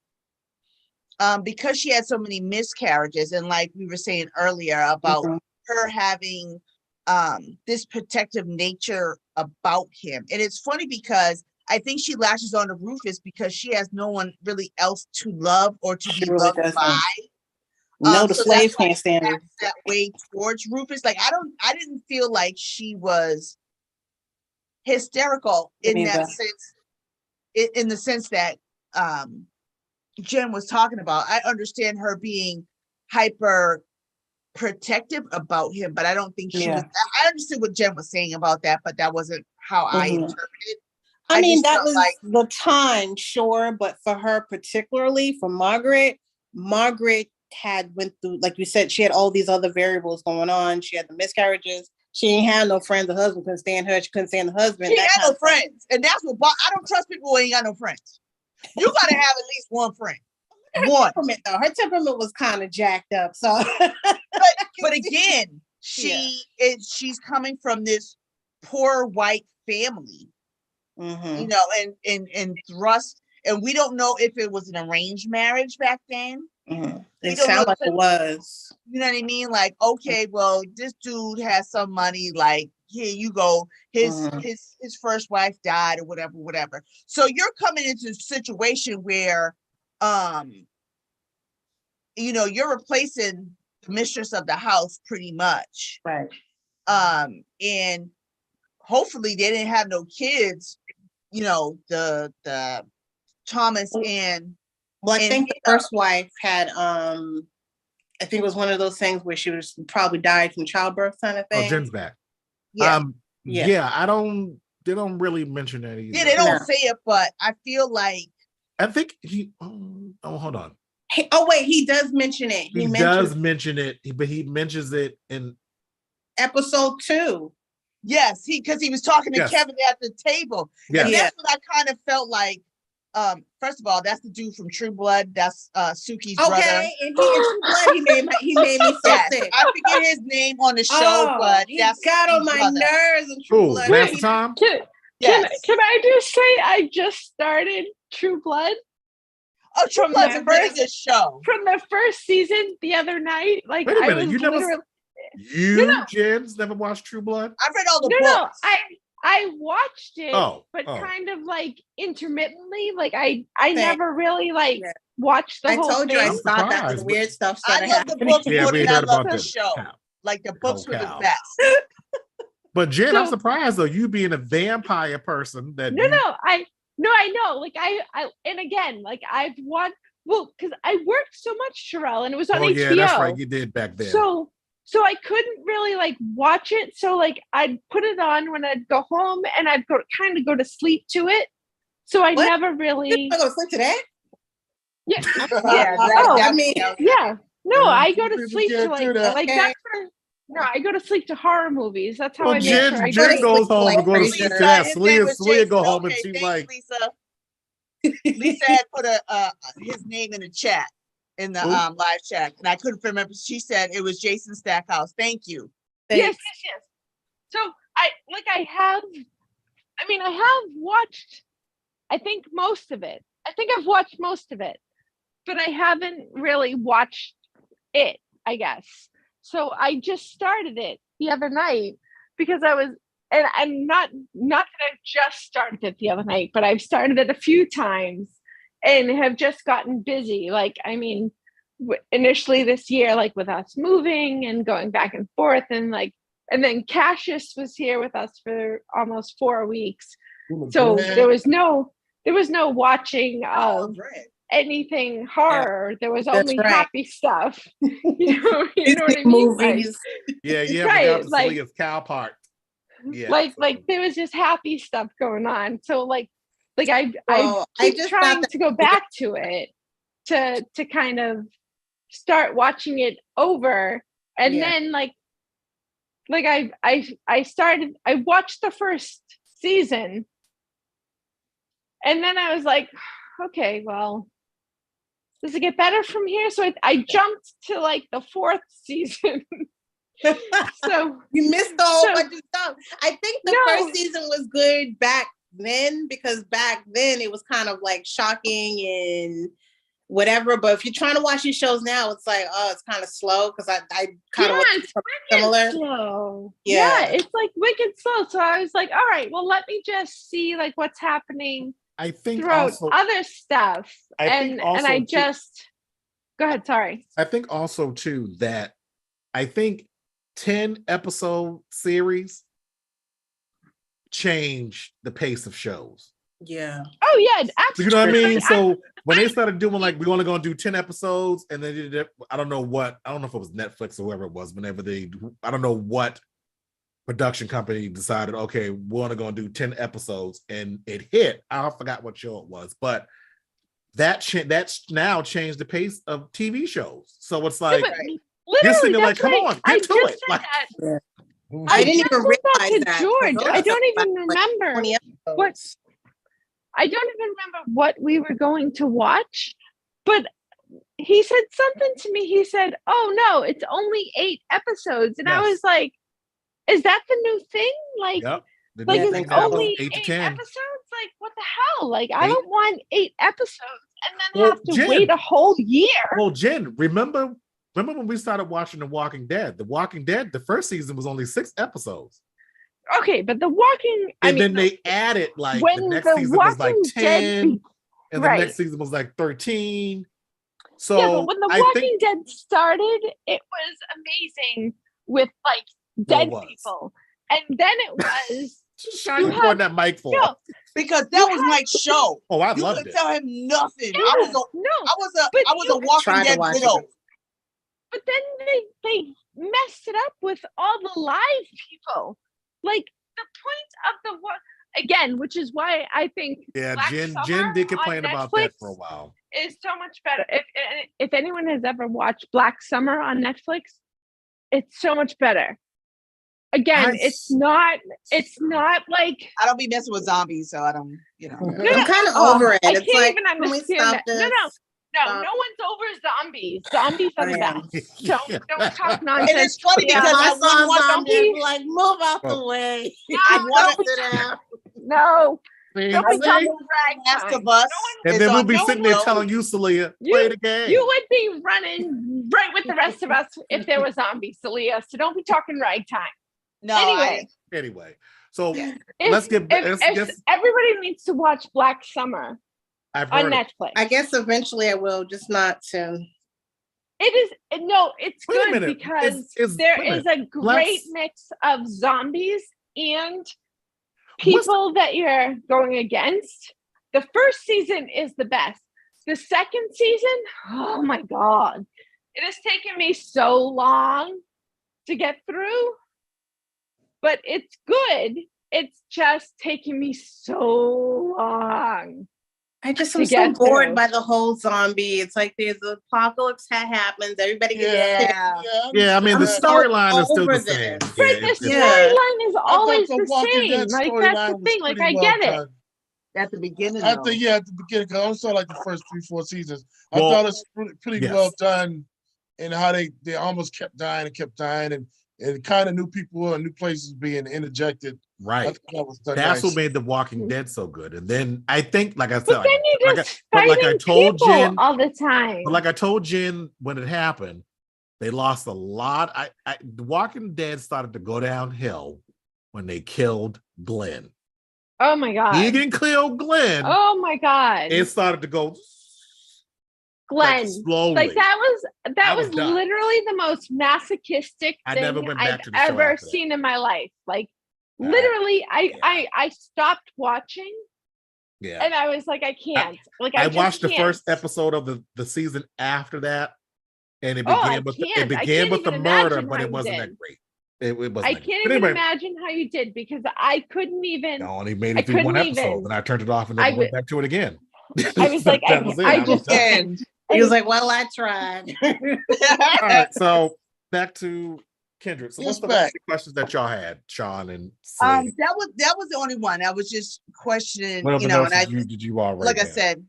Because she had so many miscarriages, and like we were saying earlier about her having this protective nature about him. And it's funny because I think she lashes on to Rufus because she has no one really else to love or to be loved by. No, the slaves can't stand her. That way towards Rufus. Like I didn't feel like she was hysterical in that sense. In the sense that Jen was talking about. I understand her being hyper protective about him, but I don't think she was. I understood what Jen was saying about that, but that wasn't how I interpreted it. I mean, that was like the time, sure, but for her particularly, for Margaret had went through, like you said, she had all these other variables going on. She had the miscarriages. She ain't had no friends. The husband couldn't stand her. She couldn't stand the husband. She had no friends, and that's what I don't trust people who ain't got no friends. You gotta have at least one friend. Her temperament was kind of jacked up. So, but again, she's coming from this poor white family, you know, and thrust. And we don't know if it was an arranged marriage back then. It sounded like it was. You know what I mean? Like, okay, well, this dude has some money. Like, here you go. His first wife died or whatever. So you're coming into a situation where, you know, you're replacing the mistress of the house pretty much. Right. And hopefully they didn't have no kids, you know, the Thomas and I think the first wife had I think it was one of those things where she was probably died from childbirth kind of thing. Oh, Jen's back. Yeah. They don't really mention that either. Yeah, they don't say it, but I feel like I think he hold on. He does mention it. He does mention it, but he mentions it in episode 2. Yes, because he was talking to Kevin at the table. Yes. And that's what I kind of felt like. First of all, that's the dude from True Blood. That's Suki's brother. Okay, and in True Blood, he made me so sick. I forget his name on the show, but he got on my nerves in True Blood. Last time? Can I just say I just started True Blood? Oh, True Blood's a very good show. From the first season the other night. Like, wait a minute, Jen's never watched True Blood? I've read all the books. No, I watched it, but kind of like intermittently. Like I never really watched the whole thing. I told you I thought that was weird stuff started happening. I love the books more than I love the show. Like the books were the best. But Jen, I'm surprised though, you being a vampire person that I know. Like I and again, like I've watched because I worked so much, Terrell, and it was on HBO. Yeah, that's right. You did back then. So I couldn't really watch it. So I'd put it on when I'd go home and I'd go to sleep to it. So I never really I go to sleep to that? Yeah. No, I go to sleep to that's I go to sleep to horror movies. That's how I make Jen goes home and goes to sleep to that. Saleia go home and she's like Lisa had put his name in the chat. In the live chat, and I couldn't remember. She said it was Jason Stackhouse. Thank you. Yes. So I have watched. I think most of it. I think I've watched most of it, but I haven't really watched it. I guess. So I just started it the other night because I was, and I'm not that I've just started it the other night, but I've started it a few times. And have just gotten busy. Initially this year, with us moving and going back and forth, and then Cassius was here with us for almost 4 weeks. So there was no watching of anything horror. There was only happy stuff. You know what I mean? Movies. You got the Saleia's cow part. Yeah. There was just happy stuff going on. So I keep trying to go back to it to kind of start watching it over, and then I watched the first season, and then I was like, okay, well, does it get better from here? So I jumped to the 4th season. So you missed a whole bunch of stuff. I think the first season was good back then, because back then it was kind of shocking and whatever, but if you're trying to watch these shows now, it's it's kind of slow, because I kind of it's similar. Slow. Yeah, it's wicked slow. So I was like, all right, well, let me just see what's happening. I think throughout other stuff, go ahead. Sorry. I think also too that I think 10 episode series change the pace of shows. Yeah. Oh yeah, absolutely. You know what I mean? So when they started doing we only going to do 10 episodes, and then I don't know if it was Netflix or whoever it was, whenever I don't know what production company decided, okay, we're only going to do 10 episodes, and it hit. I forgot what show it was, but that's now changed the pace of TV shows. So it's you're sitting there come on, get to it. I didn't even realize that. George, I don't even remember what. I don't even remember what we were going to watch, but he said something to me. He said, "Oh no, it's only 8 episodes," and I was like, "Is that the new thing?" Like it's only 8 to 8 10 episodes. Like what the hell? Like I don't want 8 episodes and then have to Jen, wait a whole year. Well, Jen, remember when we started watching The Walking Dead? The Walking Dead, the first season was only 6 episodes. Okay, but The Walking, then they added like the next season was like 10, and the next season was like 13. So yeah, but when The Walking Dead started, it was amazing with like dead people, and then it was. Shawn, you poured that mic for? No, because that was Mike's show. Oh, I you loved couldn't it. tell him nothing. Yeah, I was a Walking Dead widow. But then they messed it up with all the live people. Like the point of again, which is why I think Jen did complain about that for a while. Is so much better. If anyone has ever watched Black Summer on Netflix, it's so much better. Again, it's not like I don't be messing with zombies, so I don't, I'm kind of over it. It's like, can we stop this? No, no one's over zombies. Zombies are the best. Don't talk nonsense. And it's funny because I saw zombies like move out the way. I wanted to. No. Don't be talking Last of Us. And then we'll be sitting there telling you, Saleia, play the game. You would be running right with the rest of us if there were zombies, Saleia. So don't be talking ragtime. No. Anyway, so let's get. Everybody needs to watch Black Summer on Netflix. I guess eventually I will, just not soon. It's good because there is a great mix of zombies and people that you're going against. The first season is the best. The second season, oh my God, it has taken me so long to get through. But it's good. It's just taking me so long. I just am so bored by the whole zombie. It's like there's an apocalypse that happens. Everybody gets sick. Yeah, I mean, the storyline is still the same. Right, the storyline is always the same. Like, that's the thing. Like, I get it. At the beginning, at the beginning, because I saw like the first 3-4 seasons. I thought it's pretty well done, and how they almost kept dying and kind of new people and new places being interjected. Right. That's what made The Walking Dead so good. And then I think, like I said, but then you're just fighting people Jen all the time. But like I told Jen when it happened, they lost a lot. The Walking Dead started to go downhill when they killed Glenn. Oh my God. Negan killed Glenn. Oh my God. It started to go Glenn, slowly. Like that was literally the most masochistic thing I've ever seen in my life. Like literally, I stopped watching. Yeah, and I was like, I can't. I watched the first episode of the season after that, and it began with the murder, but it wasn't that great. It wasn't. I can't even imagine how you did because I couldn't even. I only made it through one episode, and I turned it off and then went back to it again. I was like, I just can't. He was like, well, I tried. All right, so back to Kindred. So what's the questions that y'all had, Shawn and Saleia? That was the only one. I was just questioning, did you already like I said,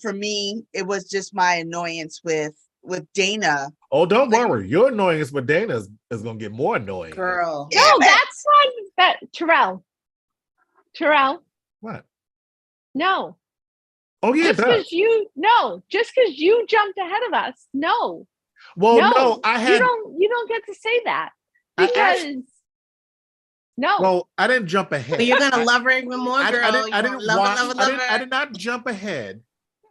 for me, it was just my annoyance with Dana. Oh, don't worry. Your annoyance with Dana is gonna get more annoying. Girl. No, that's not that Terrell. What? No. Oh yeah, just because you jumped ahead of us. No. Well, no, I had you don't get to say that because no. Well, I didn't jump ahead. You're gonna love her even more, girl. I did not jump ahead.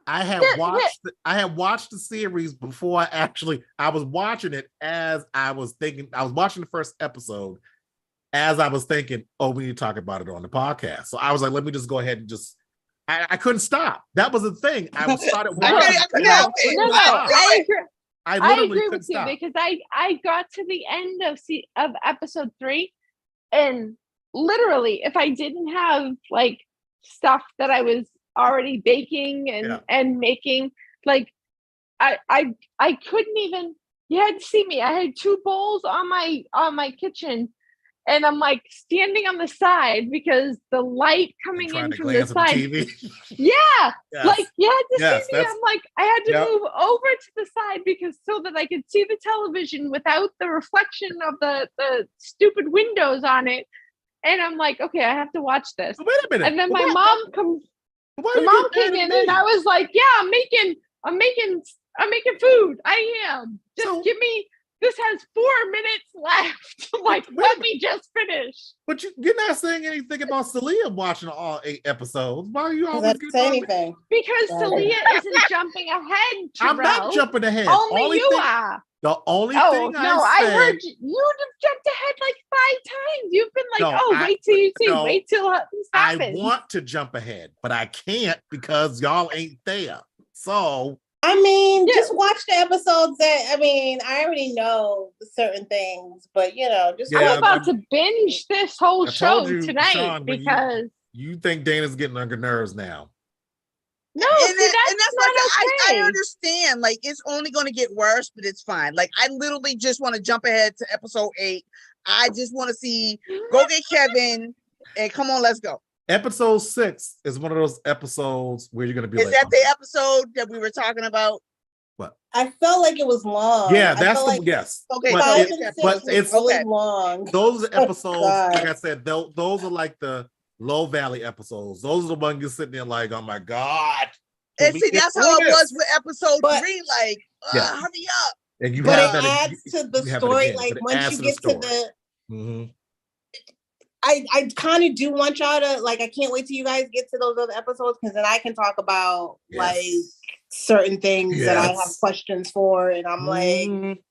I had watched the series before I was watching it as I was thinking. I was watching the first episode as I was thinking, oh, we need to talk about it on the podcast. So I was like, let me just go ahead and just. I couldn't stop. That was the thing. I started watching. I agree with you because I got to the end of episode 3, and literally, if I didn't have like stuff that I was already baking and making, like I couldn't even. You had to see me. I had 2 bowls on my kitchen. And I'm like standing on the side because the light coming in from the side. Like you had to see me. I'm like, I had to move over to the side because so that I could see the television without the reflection of the stupid windows on it. And I'm like, okay, I have to watch this. Wait a minute. And then my mom comes. The mom came in, and I was like, yeah, I'm making food. I am. Just give me. This has 4 minutes left. I'm like, let me just finish. But you're not saying anything about Saleia watching all 8 episodes. Why are you always say anything? Because Saleia isn't jumping ahead, Terrell. I'm not jumping ahead. Only you are. The only thing I heard you jumped ahead like 5 times. You've been like, wait till you see, wait till this happens. I want to jump ahead, but I can't because y'all ain't there. So I mean, just watch the episodes I already know certain things, but just I'm about to binge this whole show tonight, Shawn, because you think Dana's getting on your nerves now. No, and that's not okay. I understand. Like, it's only going to get worse, but it's fine. Like, I literally just want to jump ahead to episode 8. I just want to see, go get Kevin, and come on, let's go. Episode 6 is one of those episodes where you're going to be Is that the episode that we were talking about? What? I felt like it was long. Yeah, that's yes. Okay, but it's really long. Those episodes, like I said, those are like the low valley episodes. Those are the ones you're sitting there like, oh my God. And see, that's how it was with episode 3. Like, hurry up. And you but have it that adds to the story. Like once you get to the mm-hmm. I kind of do want y'all to I can't wait till you guys get to those other episodes, because then I can talk about like certain things that I have questions for, and I'm like,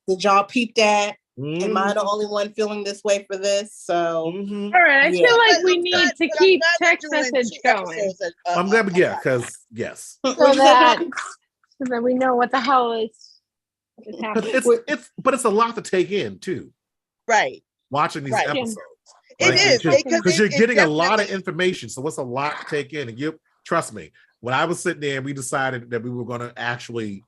did y'all peep that? Am I the only one feeling this way for this? So all right, I feel like we need to keep text message going. I'm glad, because so that we know what the hell is happening. But it's a lot to take in too, right? Watching these episodes. It is because you're getting a lot of information, so it's a lot to take in. And you trust me, when I was sitting there and we decided that we were going to actually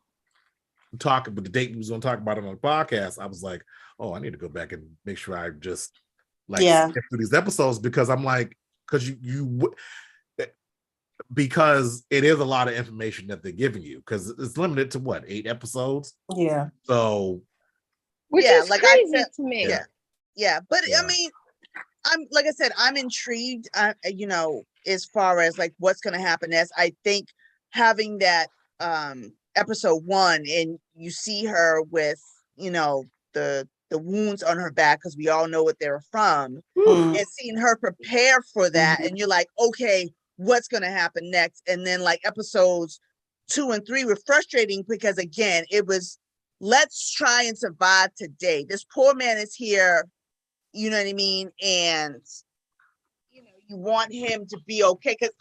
talk about the date we was going to talk about it on the podcast, I was like, oh, I need to go back and make sure I just skip through these episodes, because I'm like, because it is a lot of information that they're giving you, because it's limited to what, 8 episodes? Yeah. So which is like crazy to me. Yeah. But I mean, I'm like I said, I'm intrigued, as far as like what's going to happen next. I think having that episode 1, and you see her with the wounds on her back, because we all know what they're from, and seeing her prepare for that, and you're like, okay, what's going to happen next? And then like episodes 2 and 3 were frustrating, because again, it was, let's try and survive today. This poor man is here. You know what I mean? And, you want him to be okay. Because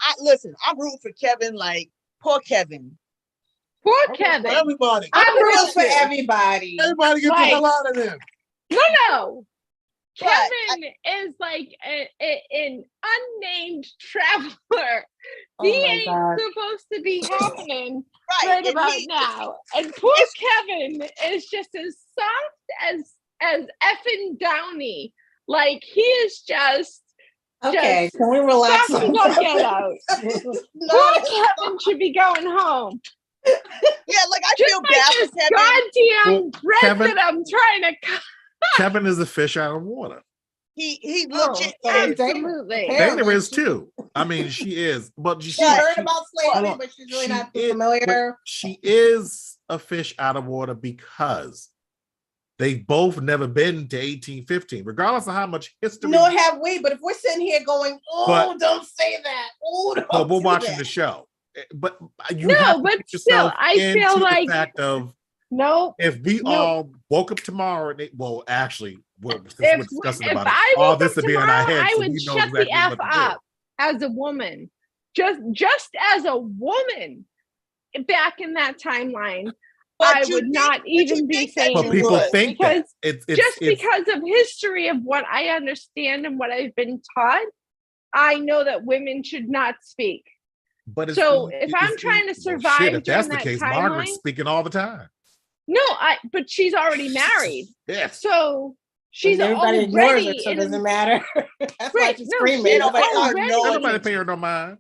I'm rooting for Kevin, like, poor Kevin. Poor Kevin. Everybody. I'm rooting for everybody. Everybody get the hell out of there. No. Kevin is like an unnamed traveler. He ain't supposed to be happening right about now. And poor Kevin is just as soft as effing Downey. Like, he is just can we relax? Get out. Poor Kevin should be going home. Yeah, like I feel bad for Kevin. Goddamn bread that I'm trying to cut. Kevin is a fish out of water. He legit absolutely. Dana is too. I mean, she is, but she heard about slavery, but she's really not familiar. She is a fish out of water because they've both never been to 1815, regardless of how much history. Nor have we, but if we're sitting here going, don't say that. But we're watching the show. But still, I feel like the fact of if we all woke up tomorrow, actually, we're discussing about it. All this would be in our heads. I would shut the F up as a woman, just as a woman back in that timeline. I would not even be saying. But people think because it's because of history of what I understand and what I've been taught, I know that women should not speak. But if I'm trying to survive, if that's the case, Margaret's speaking all the time. No, but she's already married. Yes. So she's everybody already ignores it, so it doesn't matter. That's why she's screaming. Nobody pay her no mind.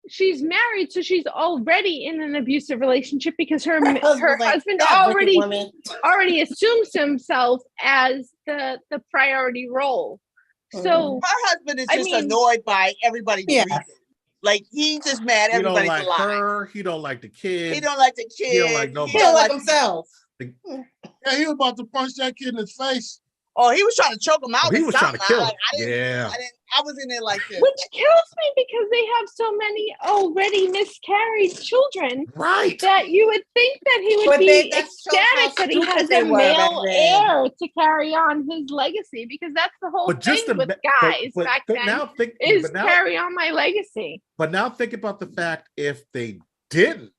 She's married, so she's already in an abusive relationship because her husband already assumes himself as the priority role. So her husband is just annoyed by everybody grieving. Like he's just mad everybody's alive. He don't like her. He don't like the kid. He don't like the kid. He don't like nobody. He don't like himself. Yeah, he was about to punch that kid in his face. Oh, he was trying to choke him out. He was trying to kill him. I was in there like this. Which kills me because they have so many already miscarried children. Right. That you would think that he would be ecstatic that he has a male heir to carry on his legacy, because that's the whole thing with guys back then carry on my legacy. But now think about the fact if they didn't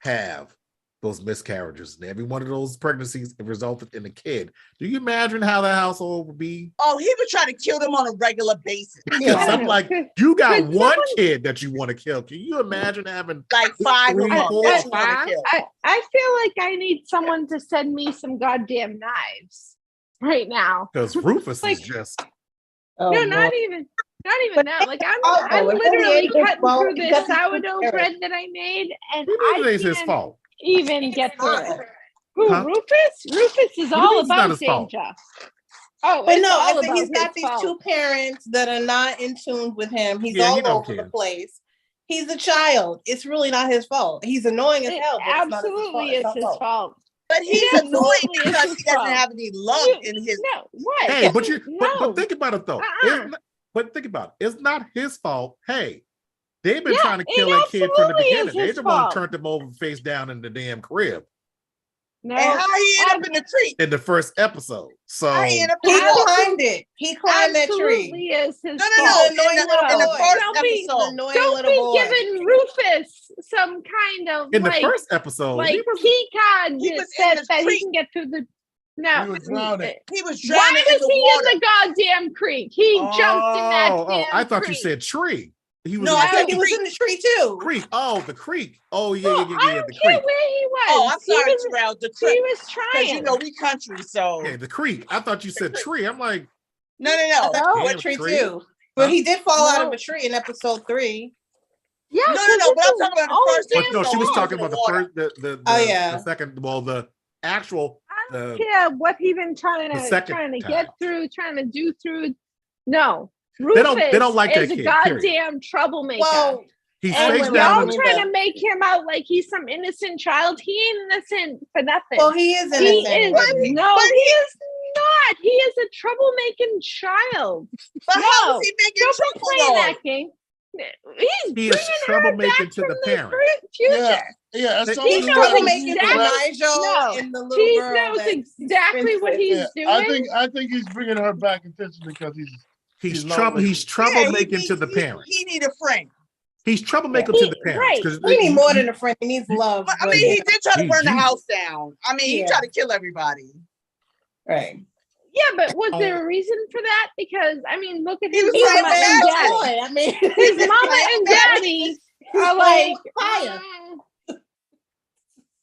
have those miscarriages and every one of those pregnancies resulted in a kid. Do you imagine how that household would be? Oh, he would try to kill them on a regular basis. I'm like, you got one kid that you want to kill. Can you imagine having like 5 or 4? I feel like I need someone to send me some goddamn knives right now. Because Rufus is just not even that. Like I'm literally cutting through this sourdough bread that I made, and it's his fault. Even get through it. Who, Rufus? Rufus is all about danger. Oh, but no, I think he's got these two parents that are not in tune with him. He's all over the place. He's a child. It's really not his fault. He's annoying as hell. Absolutely, it's his fault. But he's annoying because he doesn't have any love in his. No, what? Hey, but think about it though. But think about it. It's not his fault. Hey. They've been trying to kill that kid from the beginning. They just want to turn them over face down in the damn crib. No, and how he ended up in the tree in the first episode. So he climbed it. He climbed that tree. Is his fault. In the first episode, don't be giving Rufus some kind of in the first episode, like key card that he can get through the. No, he was drowning. He was drowning. Why was he in the goddamn creek? He jumped in that damn I thought creek. you said tree. I think he was in the tree too. Creek. Oh, the creek. Oh, yeah, I don't care where he was. Oh, I'm sorry, Terrell. The creek. He was trying. You know, we country, so. Yeah, the creek. I thought you said tree. I'm like. No. A tree too. But he did fall out of a tree in episode 3. Yeah. No. But I'm talking about the first episode. No, she was talking about the first, the second, well, the actual. I don't care what he been trying to get through, trying to do through. No. Rufus they don't like is that kid, a goddamn troublemaker. Well, he's face down. Y'all trying to make him out like he's some innocent child. He ain't innocent for nothing. Well, he is innocent. He is not. He is a troublemaking child. But how is he making trouble? Playing that game. He is troublemaking to the parents. Future. Yeah, that's he knows exactly. And the little girl knows exactly what he's doing. I think he's bringing her back intentionally because he's troublemaking to the parents. He need a friend. He's troublemaking to the parents. Right. He need more than a friend. He needs love. I mean, he did try to burn the house down. I mean, he tried to kill everybody. Right. Yeah, but was there a reason for that? Because I mean, look at his mama and daddy. I mean, his mama and daddy are like.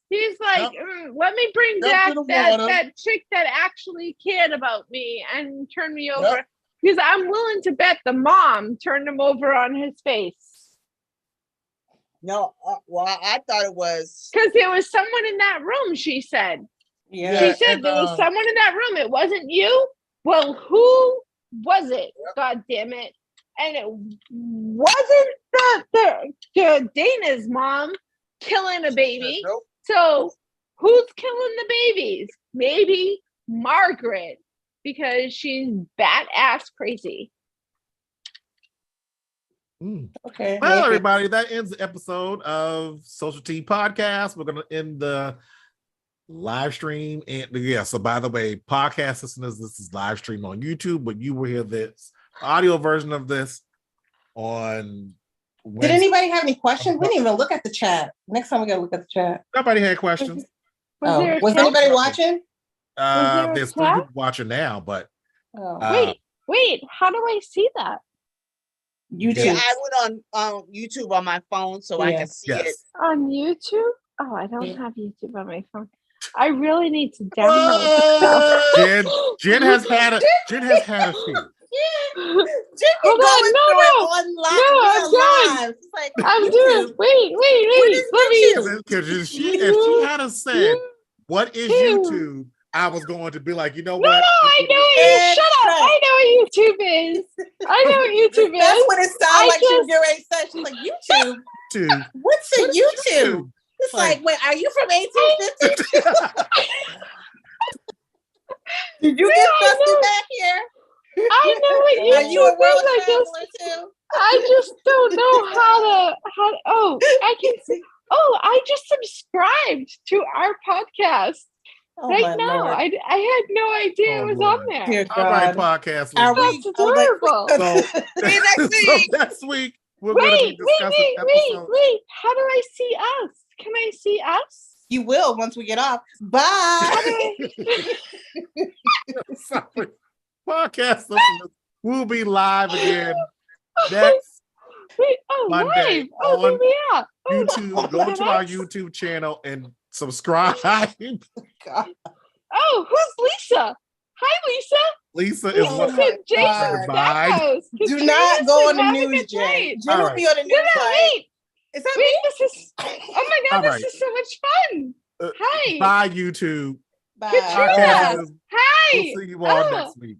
He's like, let me bring back that chick that actually cared about me and turn me over. Yep. Because I'm willing to bet the mom turned him over on his face. No, well, I thought it was. Because there was someone in that room, she said. Yeah. She said there was someone in that room. It wasn't you? Well, who was it? Yep. God damn it. And it wasn't the Dana's mom killing a baby. Nope. So who's killing the babies? Maybe Margaret, because she's bat-ass crazy. Okay. Well, everybody, that ends the episode of Social Tea Podcast. We're going to end the live stream. And so by the way, podcast listeners, this is live stream on YouTube, but you will hear this audio version of this on Wednesday. Did anybody have any questions? We didn't even look at the chat. Next time we got to look at the chat. Nobody had questions. Was anybody watching? There's 3 people watching now, but wait, how do I see that? YouTube. Yeah, I went on YouTube on my phone so I can see it. On YouTube? Oh, I don't have YouTube on my phone. I really need to download it. Jen has had a few. Hold on, no, I'm done. Like, I'm doing. Wait. Because she had a said, "What is YouTube?" I was going to be like, you know what? No, I know it is. Shut up. I know YouTube is. I know what YouTube is. That's what it sounded like. She was getting ready to say. She's like, YouTube. What's a YouTube? It's like, wait, are you from 1850? Did you get Dusty back here? I know what YouTube Are you a world traveler too? I just don't know how to. Oh, I can see. Oh, I just subscribed to our podcast right now. Lord. I had no idea it was on there. Dear All right, podcast. That's adorable. So, See you next week. So next week we're going to be discussing episode. Wait. How do I see us? Can I see us? You will once we get off. Bye. Sorry. Podcast listeners, we'll be live again next Monday on YouTube. Go to our YouTube channel and subscribe. Oh, who's Lisa? Hi, Lisa. Lisa is Bye. Do not go on the news, Jen. Jen will be on the news. Wait. Is that me? This is. Oh my God, this is so much fun. Hi. Bye, YouTube. Bye. Katrina. Hi. We'll see you all next week.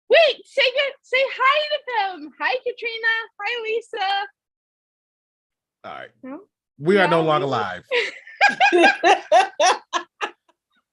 Wait, say hi to them. Hi, Katrina. Hi, Lisa. All right. No? We are no longer live.